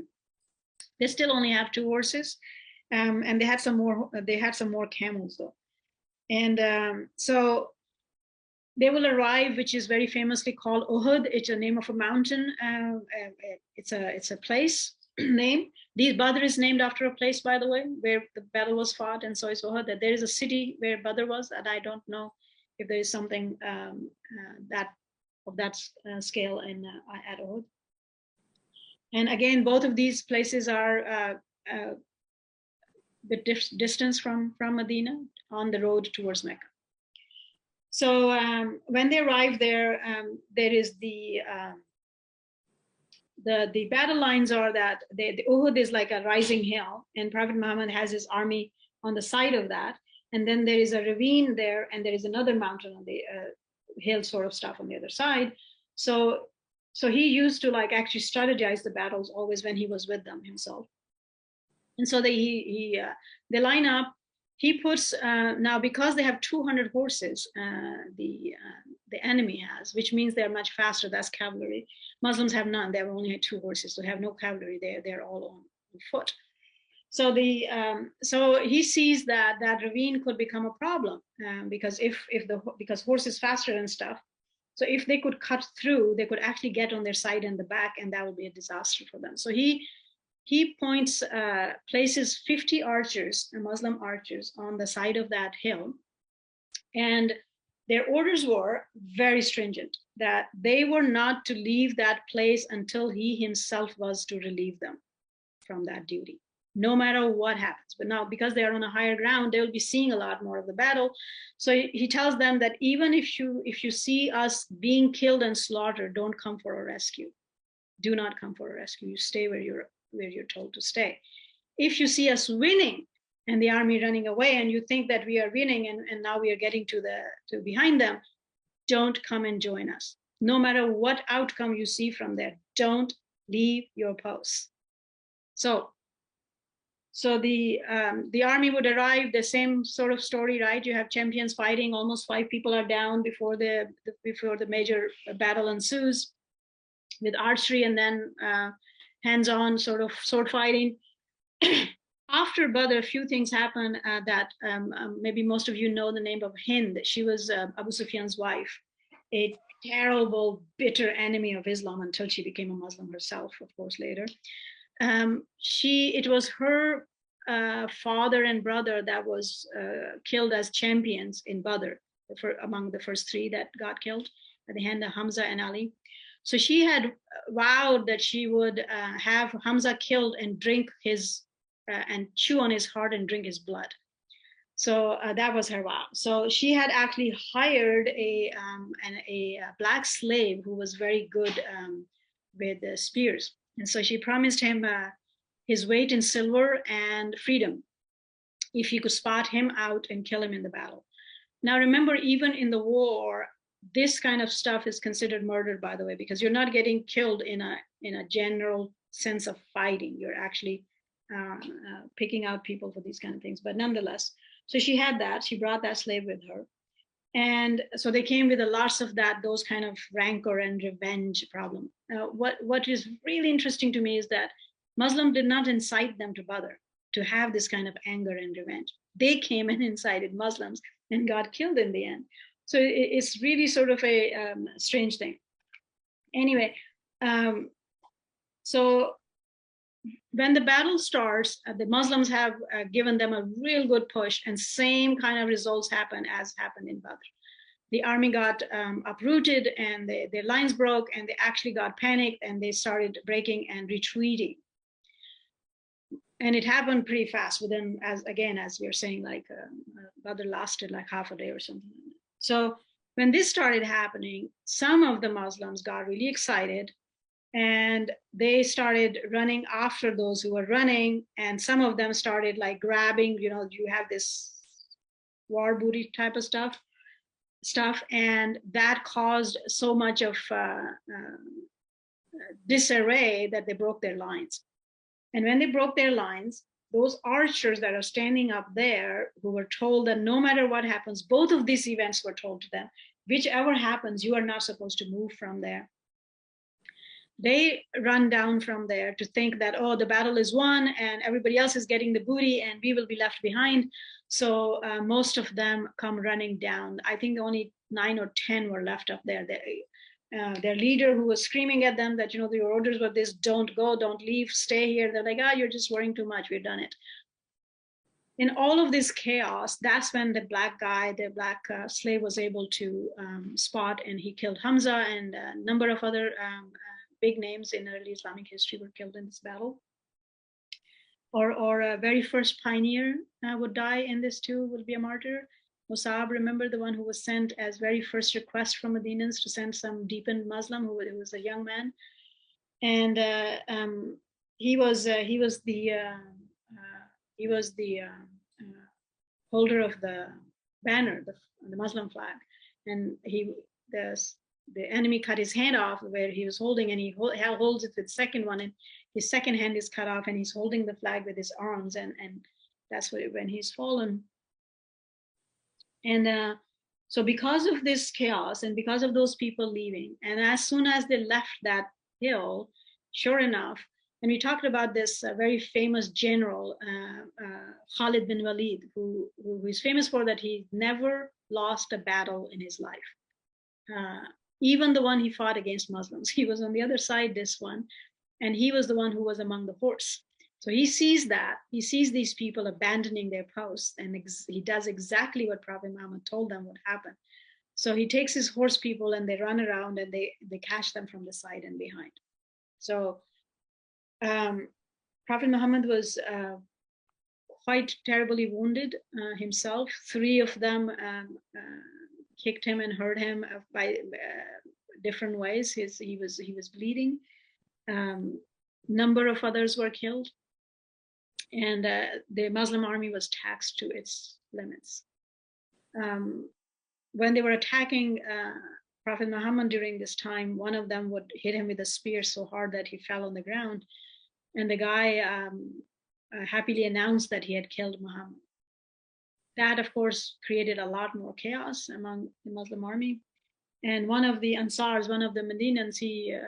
They still only have 2 horses, and they had some more. They had some more camels though. And so they will arrive, which is very famously called Uhud. It's a name of a mountain. It's a place name. Badr is named after a place, by the way, where the battle was fought, and so is Uhud. That there is a city where Badr was, and I don't know if there is something of that scale at Uhud. And again, both of these places are the distance from Medina, on the road towards Mecca. So when they arrive there, there is the battle lines are that the Uhud is like a rising hill, and Prophet Muhammad has his army on the side of that, and then there is a ravine there, and there is another mountain on the hill sort of stuff on the other side. So he used to like actually strategize the battles always when he was with them himself. And so they line up. He puts now, because they have 200 horses, the enemy has, which means they're much faster. That's cavalry. Muslims have none. They have only 2 horses, so they have no cavalry. They're all on foot. So so he sees that ravine could become a problem, because because horse is faster and stuff. So if they could cut through, they could actually get on their side and the back, and that would be a disaster for them. So he places 50 archers, Muslim archers, on the side of that hill. And their orders were very stringent, that they were not to leave that place until he himself was to relieve them from that duty, no matter what happens. But now, because they are on a higher ground, they will be seeing a lot more of the battle. So he tells them that even if you see us being killed and slaughtered, don't come for a rescue. Do not come for a rescue. You stay where you're told to stay. If you see us winning and the army running away, and you think that we are winning and now we are getting to behind them, don't come and join us. No matter what outcome you see from there, don't leave your posts. So the army would arrive, the same sort of story, right? You have champions fighting, almost 5 people are down before the major battle ensues with archery, and then hands-on sort of sword fighting. After Badr, a few things happen that maybe most of you know the name of Hind. She was Abu Sufyan's wife, a terrible, bitter enemy of Islam until she became a Muslim herself, of course, later. It was her father and brother that was killed as champions in Badr, among the first 3 that got killed at the hand of Hamza and Ali. So she had vowed that she would have Hamza killed and drink his and chew on his heart and drink his blood. So that was her vow. So she had actually hired a black slave who was very good with spears. And so she promised him his weight in silver and freedom if he could spot him out and kill him in the battle. Now remember, even in the war, this kind of stuff is considered murder, by the way, because you're not getting killed in a general sense of fighting. You're actually picking out people for these kind of things. But nonetheless, so she had that. She brought that slave with her. And so they came with a lots of those kind of rancor and revenge problem. What is really interesting to me is that Muslim did not incite them to bother to have this kind of anger and revenge. They came and incited Muslims and got killed in the end. So it's really sort of a strange thing. Anyway, so when the battle starts, the Muslims have given them a real good push, and same kind of results happen as happened in Badr. The army got uprooted, and their lines broke, and they actually got panicked, and they started breaking and retreating. And it happened pretty fast within, as we are saying, like Badr lasted like half a day or something. So when this started happening, some of the Muslims got really excited and they started running after those who were running, and some of them started like grabbing, you know, you have this war booty type of stuff, and that caused so much of disarray that they broke their lines. And when they broke their lines, those archers that are standing up there, who were told that no matter what happens, both of these events were told to them, whichever happens, you are not supposed to move from there. They run down from there to think that, oh, the battle is won and everybody else is getting the booty and we will be left behind. So most of them come running down. I think only 9 or 10 were left up there. Their leader, who was screaming at them that, you know, your orders were this, don't go, don't leave, stay here. They're like, ah, you're just worrying too much, we've done it. In all of this chaos, that's when the black guy, the black slave, was able to spot, and he killed Hamza, and a number of other big names in early Islamic history were killed in this battle. Or a very first pioneer would die in this too, will be a martyr. Musab, remember, the one who was sent as very first request from Medinans to send some deepened Muslim who was a young man, and he was the holder of the banner, the Muslim flag, and the enemy cut his hand off where he was holding, and he holds it with the second one, and his second hand is cut off, and he's holding the flag with his arms, and that's when he's fallen. And so because of this chaos and because of those people leaving, and as soon as they left that hill, sure enough, and we talked about this very famous general, Khalid bin Walid, who is famous for that he never lost a battle in his life. Even the one he fought against Muslims, he was on the other side, this one, and he was the one who was among the horse. So he sees that, he sees these people abandoning their posts, and he does exactly what Prophet Muhammad told them would happen. So he takes his horse people and they run around and they catch them from the side and behind. So Prophet Muhammad was quite terribly wounded himself. 3 of them kicked him and hurt him by different ways. He was bleeding. Number of others were killed, and the Muslim army was taxed to its limits. When they were attacking Prophet Muhammad during this time, one of them would hit him with a spear so hard that he fell on the ground, and the guy happily announced that he had killed Muhammad. That, of course, created a lot more chaos among the Muslim army. And one of the Ansars, one of the Medinans, he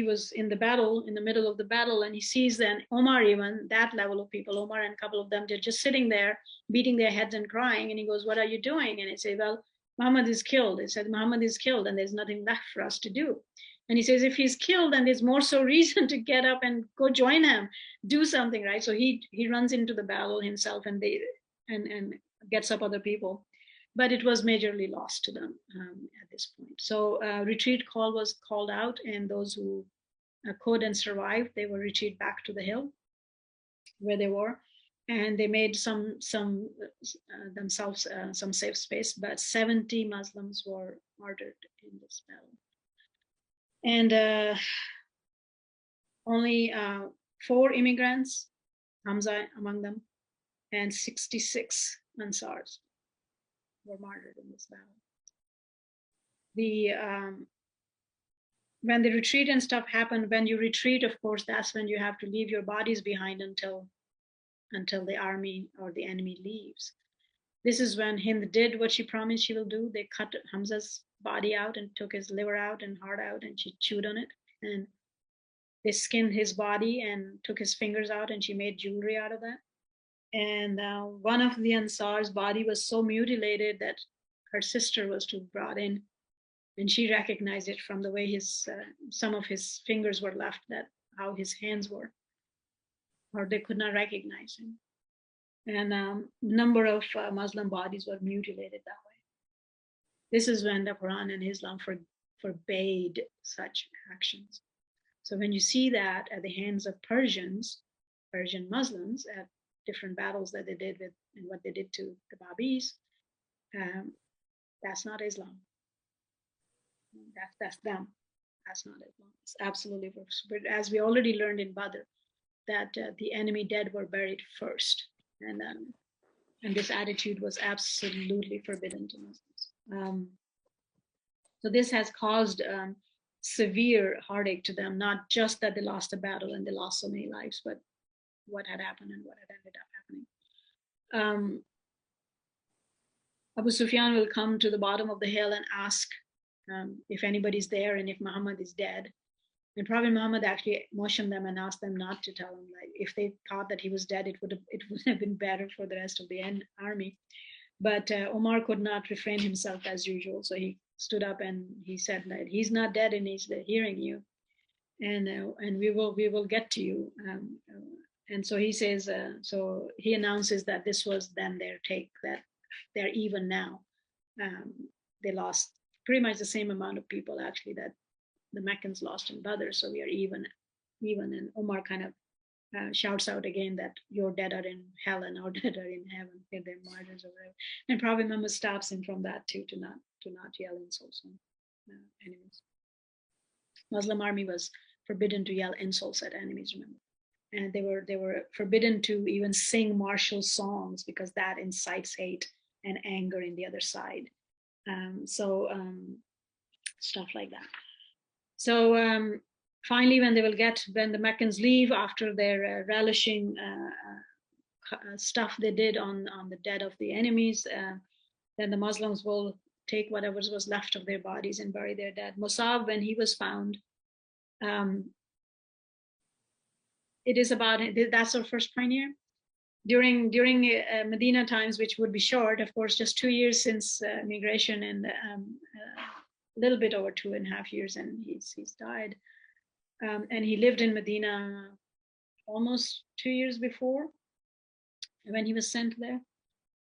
was in the battle, in the middle of the battle, and he sees then Omar, even that level of people, Omar and a couple of them, they're just sitting there, beating their heads and crying. And he goes, what are you doing? And they say, well, Muhammad is killed. They said, Muhammad is killed, and there's nothing left for us to do. And he says, if he's killed, then there's more so reason to get up and go join him, do something, right? So he runs into the battle himself, and gets up other people. But it was majorly lost to them at this point. So retreat call was called out, and those who could and survived, they were retreat back to the hill where they were, and they made themselves some safe space. But 70 Muslims were martyred in this battle, and only 4 immigrants, Hamza among them, and 66 Ansars were martyred in this battle. When the retreat and stuff happened, when you retreat, of course, that's when you have to leave your bodies behind until the army or the enemy leaves. This is when Hind did what she promised she will do. They cut Hamza's body out and took his liver out and heart out, and she chewed on it. And they skinned his body and took his fingers out, and she made jewelry out of that. And one of the Ansar's body was so mutilated that her sister was to be brought in, and she recognized it from the way some of his fingers were left, that how his hands were, or they could not recognize him. And a number of Muslim bodies were mutilated that way. This is when the Quran and Islam forbade such actions. So when you see that at the hands of Persian Muslims at different battles that they did with, and what they did to the Babis, that's not Islam. That's them. That's not Islam. It's absolutely worse. But as we already learned in Badr, that the enemy dead were buried first, and this attitude was absolutely forbidden to Muslims. So this has caused severe heartache to them, not just that they lost the battle and they lost so many lives, but what had happened and what had ended up happening. Abu Sufyan will come to the bottom of the hill and ask if anybody's there and if Muhammad is dead. And Prophet Muhammad actually motioned them and asked them not to tell him. Like, if they thought that he was dead, it would have been better for the rest of the army. But Omar could not refrain himself as usual, so he stood up and he said that he's not dead and he's hearing you, and we will get to you. And so he says, so he announces that this was then their take, that they're even now. They lost pretty much the same amount of people actually that the Meccans lost in Badr, so we are even. And Omar kind of shouts out again that your dead are in hell and our dead are in heaven, they're martyrs or whatever. And Prophet Muhammad stops him from that too, to not yell insults on enemies. Muslim army was forbidden to yell insults at enemies, remember, and they were forbidden to even sing martial songs because that incites hate and anger in the other side. Stuff like that. So finally, when the Meccans leave after their relishing stuff they did on the dead of the enemies, then the Muslims will take whatever was left of their bodies and bury their dead. Musab, when he was found, it is about, that's our first pioneer. During Medina times, which would be short, of course, just 2 years since migration, and a little bit over 2.5 years, and he's died. And he lived in Medina almost 2 years before, when he was sent there.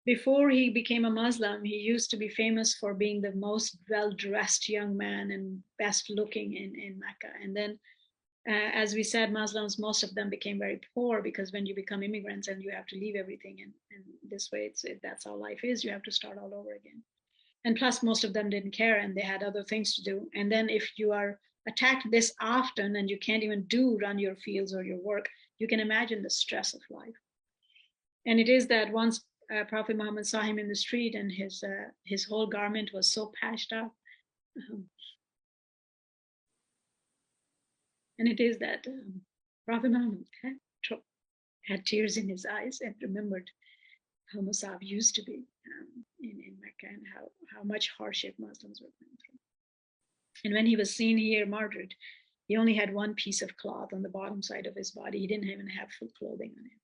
Before he became a Muslim, he used to be famous for being the most well-dressed young man and best looking in Mecca. And then, as we said, Muslims, most of them became very poor, because when you become immigrants and you have to leave everything, and this way, that's how life is. You have to start all over again. And plus, most of them didn't care, and they had other things to do. And then if you are attacked this often and you can't even run your fields or your work, you can imagine the stress of life. And it is that once Prophet Muhammad saw him in the street, and his whole garment was so patched up. And it is that Prophet Muhammad had tears in his eyes and remembered how Musab used to be in Mecca, and how much hardship Muslims were going through. And when he was seen here martyred, he only had one piece of cloth on the bottom side of his body. He didn't even have full clothing on him.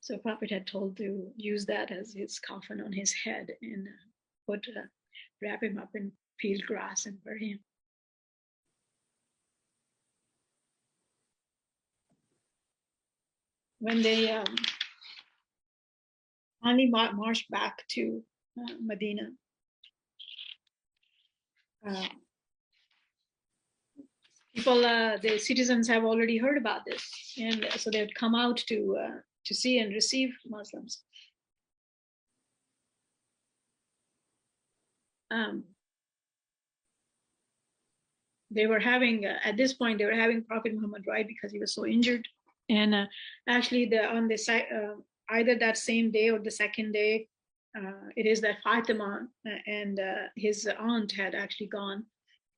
So Prophet had told to use that as his coffin on his head, and wrap him up in field grass and bury him. When they finally marched back to Medina, the citizens have already heard about this, and so they would come out to see and receive Muslims. They were having, at this point, they were having Prophet Muhammad ride because he was so injured. And actually, either that same day or the second day, it is that Fatima and his aunt had actually gone,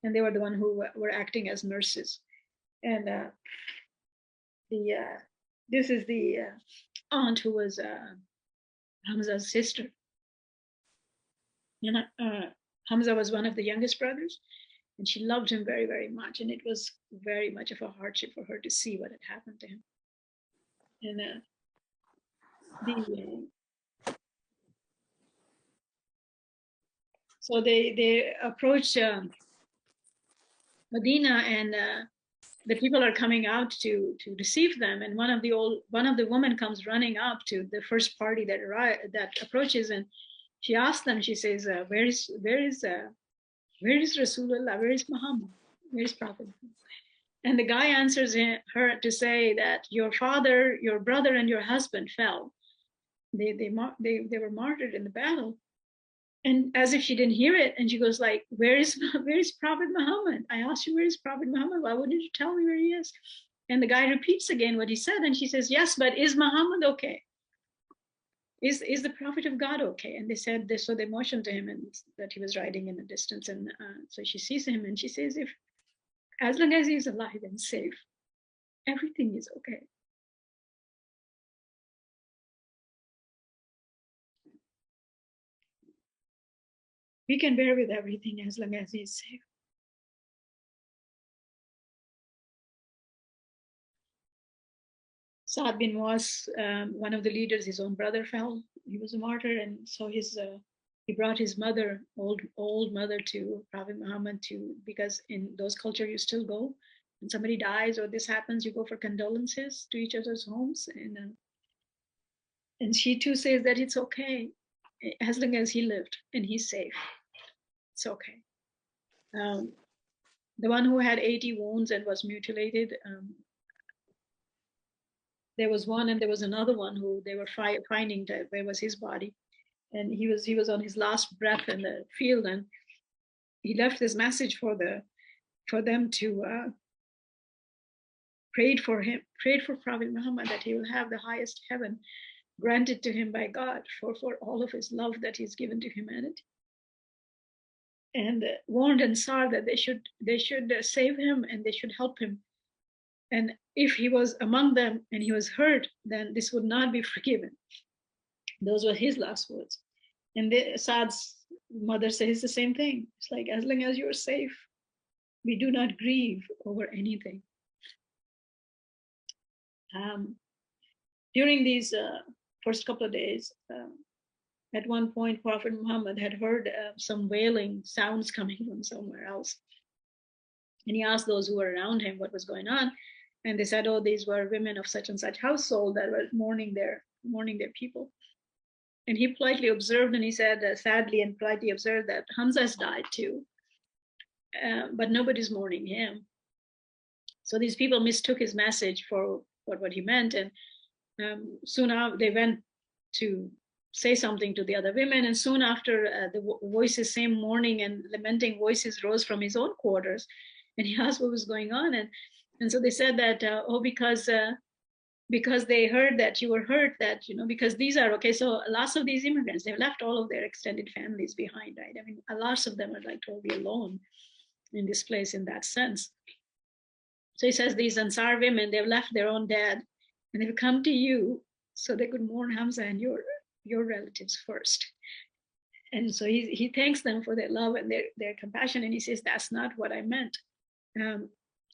and they were the one who were acting as nurses. And this is the aunt who was Hamza's sister. And Hamza was one of the youngest brothers, and she loved him very, very much. And it was very much of a hardship for her to see what had happened to him. And so they approached Medina, and the people are coming out to receive them. And one of the women comes running up to the first party that approaches, and she asks them. She says, "Where is Rasulullah? Where is Muhammad? Where is Prophet?" And the guy answers her to say that your father, your brother, and your husband fell. They were martyred in the battle. And as if she didn't hear it, and she goes like, where is Prophet Muhammad? I asked you, where is Prophet Muhammad? Why wouldn't you tell me where he is? And the guy repeats again what he said, and she says, yes, but is Muhammad okay? Is the Prophet of God okay? And they said this, so they motioned to him, and that he was riding in the distance. And so she sees him, and she says, if as long as he's alive and safe, everything is okay. We can bear with everything as long as he's safe. Saad bin Muaz, one of the leaders, his own brother fell. He was a martyr, and so he brought his mother, old mother, to Prophet Muhammad because in those cultures you still go when somebody dies or this happens, you go for condolences to each other's homes, and she too says that it's okay as long as he lived and he's safe. It's okay. The one who had 80 wounds and was mutilated, there was one, and there was another one who they were finding that where was his body, and he was on his last breath in the field, and he left this message for them to prayed for Prophet Muhammad, that he will have the highest heaven granted to him by God for all of his love that he's given to humanity, and warned Ansar that they should save him and they should help him. And if he was among them and he was hurt, then this would not be forgiven. Those were his last words. And Saad's mother says the same thing. It's like, as long as you're safe, we do not grieve over anything. During these first couple of days, at one point, Prophet Muhammad had heard some wailing sounds coming from somewhere else. And he asked those who were around him what was going on. And they said, oh, these were women of such and such household that were mourning their people. And he politely observed, and he said, sadly and politely observed, that Hamza has died too, but nobody's mourning him. So these people mistook his message for what he meant. And soon after, they went to say something to the other women. And soon after, the voices, same mourning and lamenting voices, rose from his own quarters. And he asked what was going on. And so they said that, because they heard that you were hurt, that, because these are, okay, so lots of these immigrants, they've left all of their extended families behind, right? I mean, lots of them are like totally alone in this place in that sense. So he says these Ansar women, they've left their own dad and they've come to you so they could mourn Hamza and your relatives first. And so he thanks them for their love and their compassion. And he says, that's not what I meant.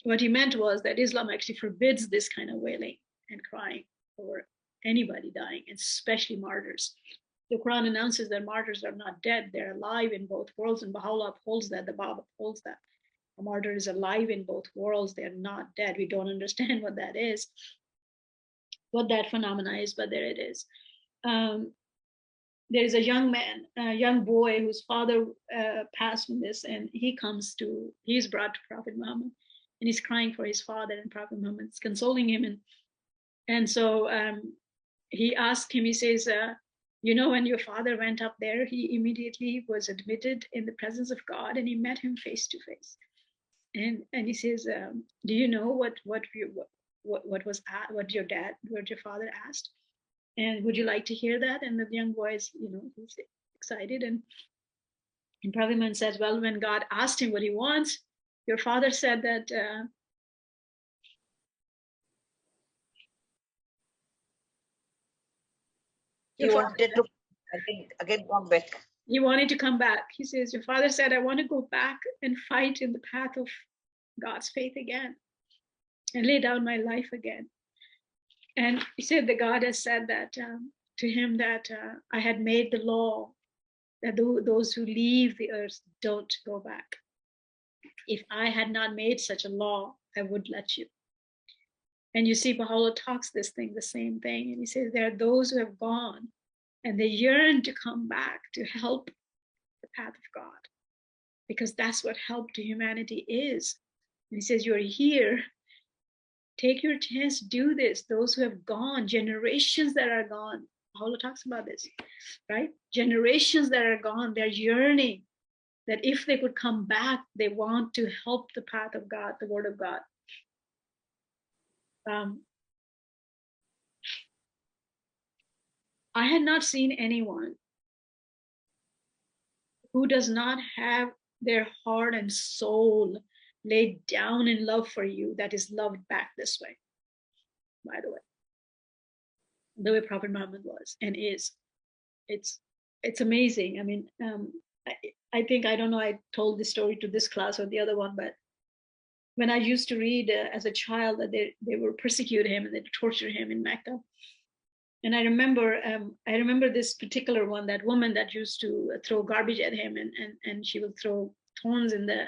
What he meant was that Islam actually forbids this kind of wailing and crying over anybody dying, especially martyrs. The Quran announces that martyrs are not dead, they're alive in both worlds, and Baha'u'llah upholds that, the Bab upholds that. A martyr is alive in both worlds, they're not dead. We don't understand what that is, what that phenomena is, but there it is. There is a young man, a young boy whose father passed from this, and he's brought to Prophet Muhammad, and he's crying for his father, and Prophet Muhammad is consoling him. And so he asked him, he says, when your father went up there, he immediately was admitted in the presence of God, and he met him face to face. And he says, do you know what your father asked? And would you like to hear that? And the young boy is, he's excited. And Prophet Muhammad says, well, when God asked him what he wants, your father said that he wanted to again come back. He wanted to come back. He says, your father said, I want to go back and fight in the path of God's faith again and lay down my life again. And he said that God has said that to him, that I had made the law that those who leave the earth don't go back. If I had not made such a law, I would let you. And you see, Baha'u'llah talks the same thing. And he says, there are those who have gone and they yearn to come back to help the path of God, because that's what help to humanity is. And he says, you're here. Take your chance, do this. Those who have gone, generations that are gone, Baha'u'llah talks about this, right? Generations that are gone, they're yearning that if they could come back, they want to help the path of God, the word of God. I had not seen anyone who does not have their heart and soul laid down in love for you that is loved back this way, by the way Prophet Muhammad was and is. It's amazing. I mean, I think, I don't know, I told this story to this class or the other one, but when I used to read as a child that they would persecute him and they torture him in Mecca. And I remember this particular one, that woman that used to throw garbage at him, and she would throw thorns in the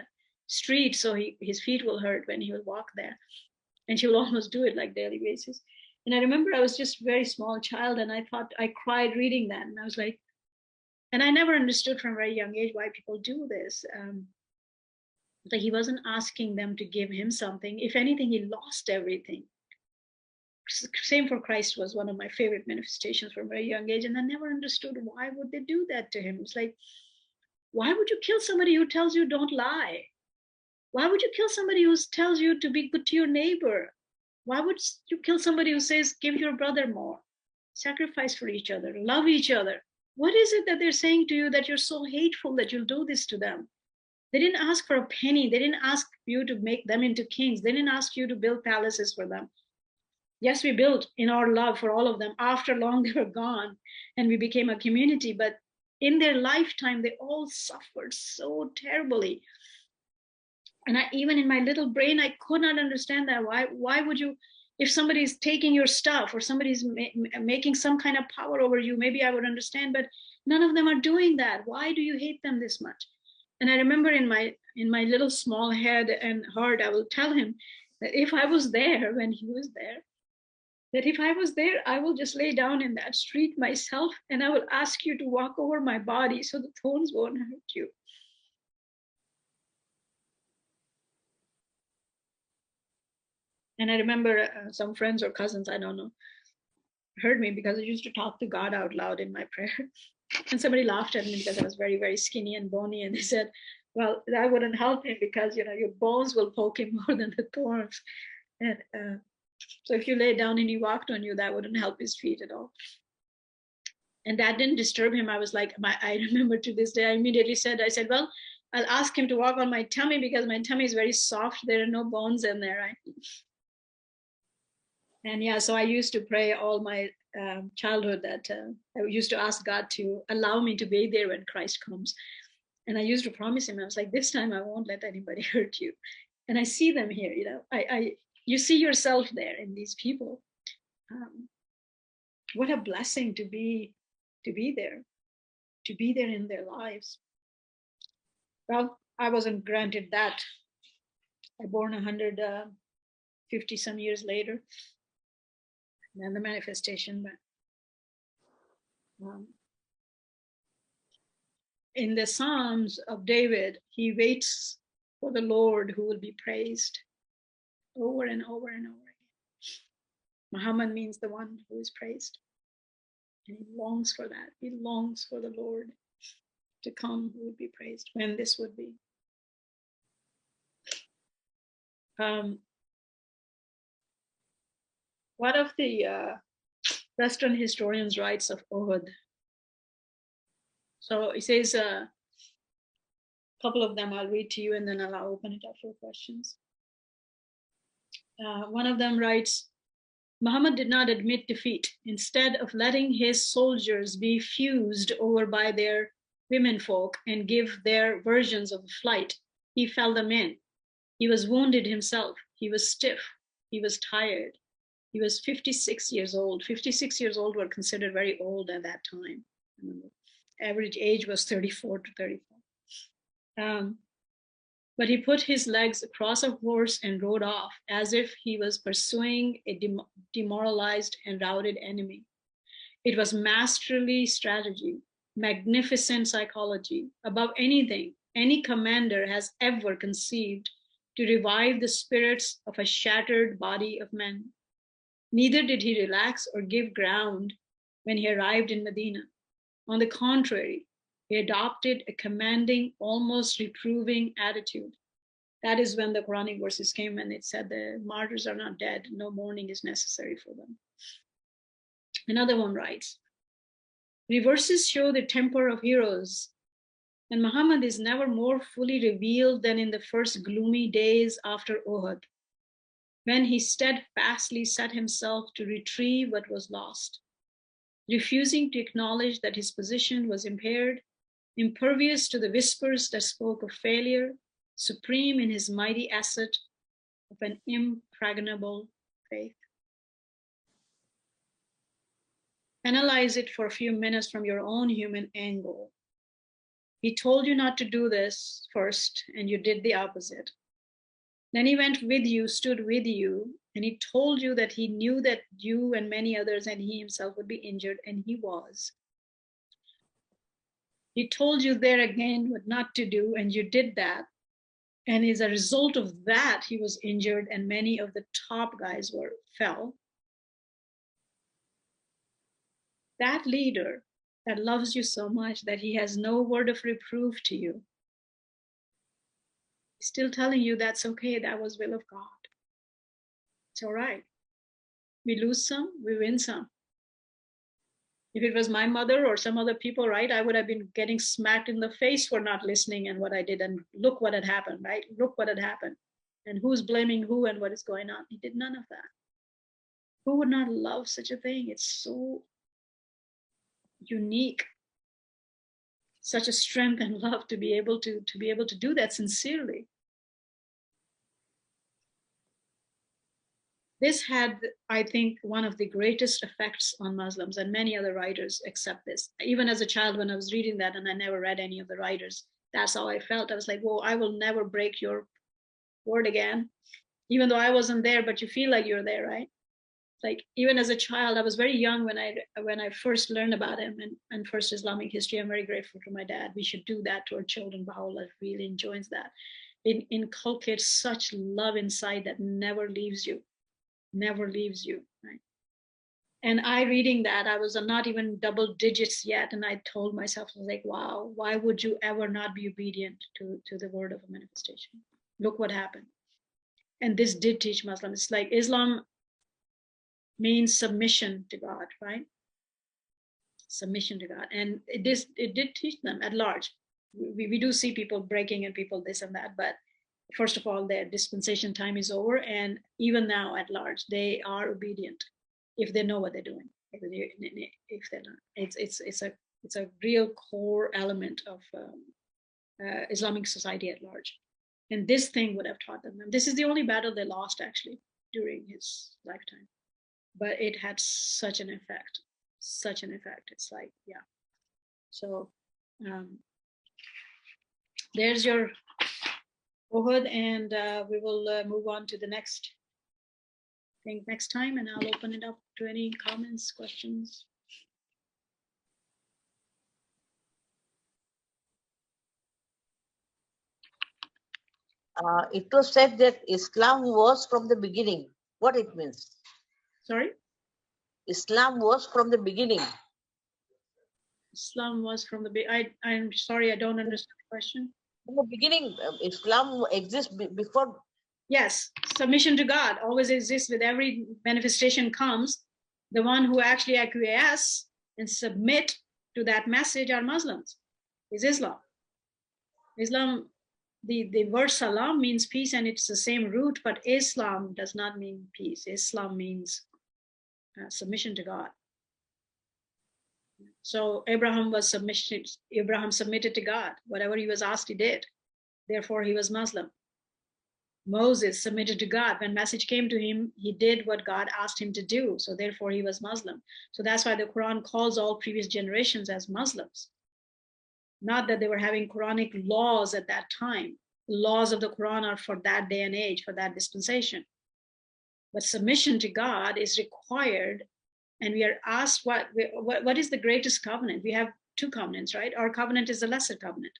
street so his feet will hurt when he will walk there. And she will almost do it like daily basis. And I remember I was just a very small child, and I cried reading that. And I was like, and I never understood from a very young age why people do this. Like, he wasn't asking them to give him something. If anything, he lost everything. Same for Christ was one of my favorite manifestations from a very young age. And I never understood why would they do that to him. It's like, why would you kill somebody who tells you don't lie? Why would you kill somebody who tells you to be good to your neighbor? Why would you kill somebody who says, give your brother more, sacrifice for each other, love each other? What is it that they're saying to you that you're so hateful that you'll do this to them? They didn't ask for a penny. They didn't ask you to make them into kings. They didn't ask you to build palaces for them. Yes, we built in our love for all of them. After long, they were gone and we became a community. But in their lifetime, they all suffered so terribly. And even in my little brain, I could not understand that. Why would you, if somebody's taking your stuff or somebody's making some kind of power over you, maybe I would understand, but none of them are doing that. Why do you hate them this much? And I remember in my little small head and heart, I will tell him that if I was there when he was there, that if I was there, I will just lay down in that street myself, and I will ask you to walk over my body so the thorns won't hurt you. And I remember some friends or cousins, I don't know, heard me because I used to talk to God out loud in my prayer. And somebody laughed at me because I was very, very skinny and bony. And they said, well, that wouldn't help him because, your bones will poke him more than the thorns. And so if you lay down and he walked on you, that wouldn't help his feet at all. And that didn't disturb him. I was like, I remember to this day, I immediately said, well, I'll ask him to walk on my tummy because my tummy is very soft. There are no bones in there, right? And yeah, so I used to pray all my childhood that I used to ask God to allow me to be there when Christ comes. And I used to promise him, I was like, this time I won't let anybody hurt you. And I see them here, you see yourself there in these people. What a blessing to be there in their lives. Well, I wasn't granted that. I born 150 some years later. And the manifestation, but in the Psalms of David, he waits for the Lord who will be praised over and over and over again. Muhammad means the one who is praised. And he longs for that. He longs for the Lord to come who would be praised, when this would be. One of the Western historians writes of Uhud. So he says a couple of them I'll read to you, and then I'll open it up for questions. One of them writes, Muhammad did not admit defeat. Instead of letting his soldiers be fused over by their womenfolk and give their versions of the flight, he fell them in. He was wounded himself. He was stiff. He was tired. He was 56 years old. 56 years old were considered very old at that time. Average age was 34 to 34. But he put his legs across a horse and rode off as if he was pursuing a demoralized and routed enemy. It was masterly strategy, magnificent psychology, above anything any commander has ever conceived to revive the spirits of a shattered body of men. Neither did he relax or give ground when he arrived in Medina. On the contrary, he adopted a commanding, almost reproving attitude. That is when the Quranic verses came and it said the martyrs are not dead, no mourning is necessary for them. Another one writes, reverses show the temper of heroes, and Muhammad is never more fully revealed than in the first gloomy days after Uhud, when he steadfastly set himself to retrieve what was lost, refusing to acknowledge that his position was impaired, impervious to the whispers that spoke of failure, supreme in his mighty asset of an impregnable faith. Analyze it for a few minutes from your own human angle. He told you not to do this first, and you did the opposite. Then he went with you, stood with you, and he told you that he knew that you and many others and he himself would be injured, and he was. He told you there again what not to do, and you did that. And as a result of that, he was injured, and many of the top guys fell. That leader that loves you so much that he has no word of reproof to you, he's still telling you that's okay, that was will of God. It's all right. We lose some, we win some. If it was my mother or some other people, right, I would have been getting smacked in the face for not listening and what I did, and look what had happened, right? Look what had happened. And who's blaming who and what is going on? He did none of that. Who would not love such a thing? It's so unique, such a strength and love to be able to do that sincerely. This had, I think, one of the greatest effects on Muslims, and many other writers accept this. Even as a child, when I was reading that, and I never read any of the writers, that's how I felt. I was like, whoa, I will never break your word again, even though I wasn't there, but you feel like you're there, right? Like, even as a child, I was very young when I first learned about him and first Islamic history. I'm very grateful to my dad. We should do that to our children. Baha'u'llah really enjoys that. It inculcates such love inside that never leaves you, right? And I reading that, I was not even double digits yet, and I told myself, I was like, wow, why would you ever not be obedient to the word of a manifestation? Look what happened. And this did teach Muslims. It's like Islam means submission to God, right? Submission to God. And it did teach them at large. We do see people breaking and people this and that, but first of all, their dispensation time is over, and even now at large, they are obedient if they know what they're doing. If they're not, it's a real core element of Islamic society at large. And this thing would have taught them. This is the only battle they lost actually during his lifetime. But it had such an effect. It's like, yeah. So there's your Uhud, and we will move on to the next thing next time, and I'll open it up to any comments, questions. It was said that Islam was from the beginning. What it means? Sorry? Islam was from the beginning. Islam was from the beginning. I'm sorry, I don't understand the question. From the beginning, Islam exists before. Yes, submission to God always exists. With every manifestation comes, the one who actually acquiesce and submit to that message are Muslims, is Islam. Islam, the word salam means peace, and it's the same root, but Islam does not mean peace. Islam means submission to God. So Abraham submitted to God. Whatever he was asked, he did. Therefore, he was Muslim. Moses submitted to God. When message came to him, he did what God asked him to do. So therefore, he was Muslim. So that's why the Quran calls all previous generations as Muslims. Not that they were having Quranic laws at that time. The laws of the Quran are for that day and age, for that dispensation. But submission to God is required. And we are asked, what is the greatest covenant? We have two covenants, right? Our covenant is the lesser covenant.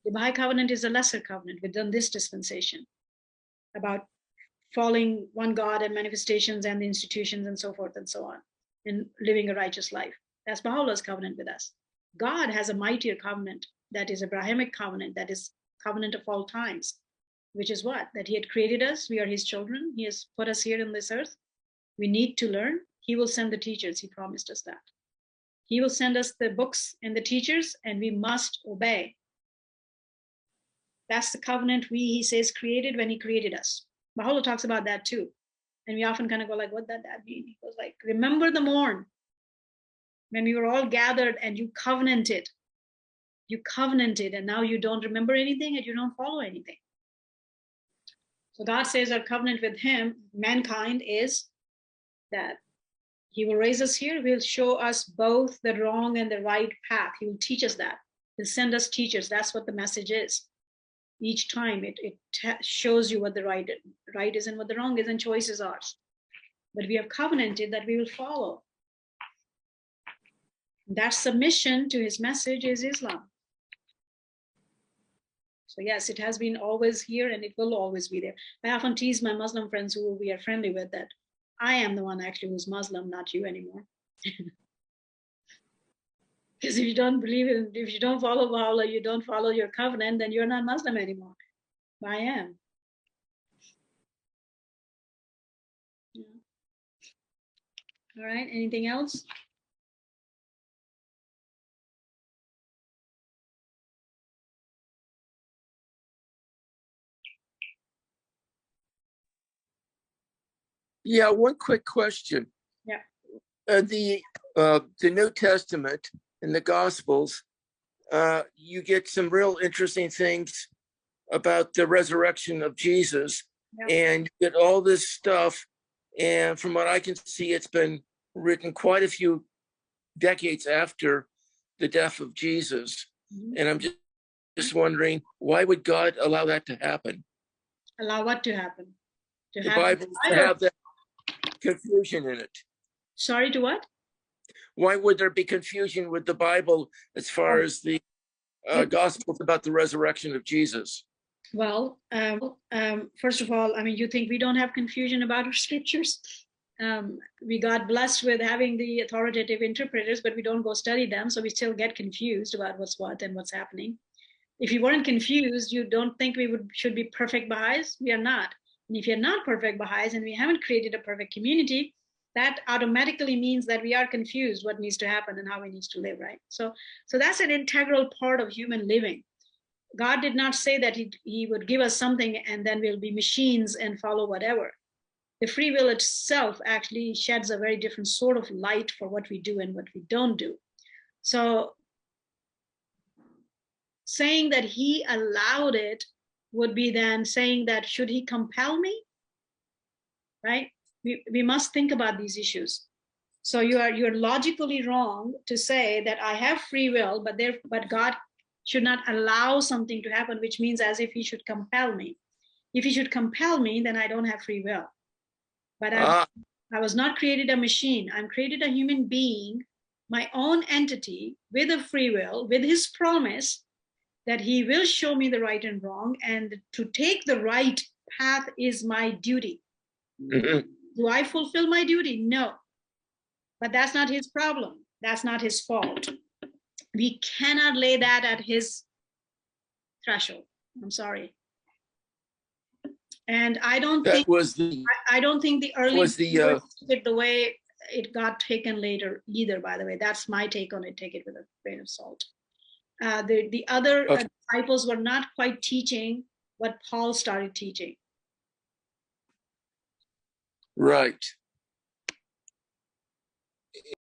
The Baha'i covenant is the lesser covenant within this dispensation, about following one God and manifestations and the institutions and so forth and so on, and living a righteous life. That's Baha'u'llah's covenant with us. God has a mightier covenant, that is Abrahamic covenant, that is covenant of all times, which is what? That he had created us. We are his children. He has put us here in this earth. We need to learn. He will send the teachers. He promised us that. He will send us the books and the teachers, and we must obey. That's the covenant he says, created when he created us. Baha'u'llah talks about that too. And we often kind of go like, what does that mean? He goes like, remember the morn when we were all gathered and you covenanted. You covenanted, and now you don't remember anything and you don't follow anything. So God says our covenant with him, mankind, is that he will raise us here. He'll show us both the wrong and the right path. He will teach us that. He'll send us teachers. That's what the message is. Each time it shows you what the right is and what the wrong is, and choices are. But we have covenanted that we will follow. That submission to his message is Islam. So yes, it has been always here and it will always be there. I often tease my Muslim friends who we are friendly with that I am the one actually who's Muslim, not you anymore. Because if you don't believe in, if you don't follow Baha'u'llah, you don't follow your covenant, then you're not Muslim anymore. I am. Yeah. All right, anything else? Yeah, one quick question. Yeah. The New Testament and the Gospels, you get some real interesting things about the resurrection of Jesus, and you get all this stuff. And from what I can see, it's been written quite a few decades after the death of Jesus. And I'm just wondering, why would God allow that to happen? Allow what to happen? To The have Bible to have that confusion in it. Sorry, to what? Why would there be confusion with the Bible as far as the Gospels about the resurrection of Jesus? Well, first of all, I mean, you think we don't have confusion about our scriptures? We got blessed with having the authoritative interpreters, but we don't go study them, so we still get confused about what's what and what's happening. If you weren't confused, you don't think we should be perfect Baha'is? We are not. And if you're not perfect Baha'is and we haven't created a perfect community, that automatically means that we are confused what needs to happen and how we need to live, right? So that's an integral part of human living. God did not say that he would give us something and then we'll be machines and follow whatever. The free will itself actually sheds a very different sort of light for what we do and what we don't do. So saying that he allowed it would be then saying that should he compel me, right? We must think about these issues. So you're logically wrong to say that I have free will, but God should not allow something to happen, which means as if he should compel me. If he should compel me, then I don't have free will. But I was not created a machine. I'm created a human being, my own entity with a free will, with his promise that he will show me the right and wrong, and to take the right path is my duty. Do I fulfill my duty? No. But that's not his problem. That's not his fault. We cannot lay that at his threshold. I'm sorry. And I don't think the early did the way it got taken later either, by the way. That's my take on it. Take it with a grain of salt. The other disciples were not quite teaching what Paul started teaching. Right.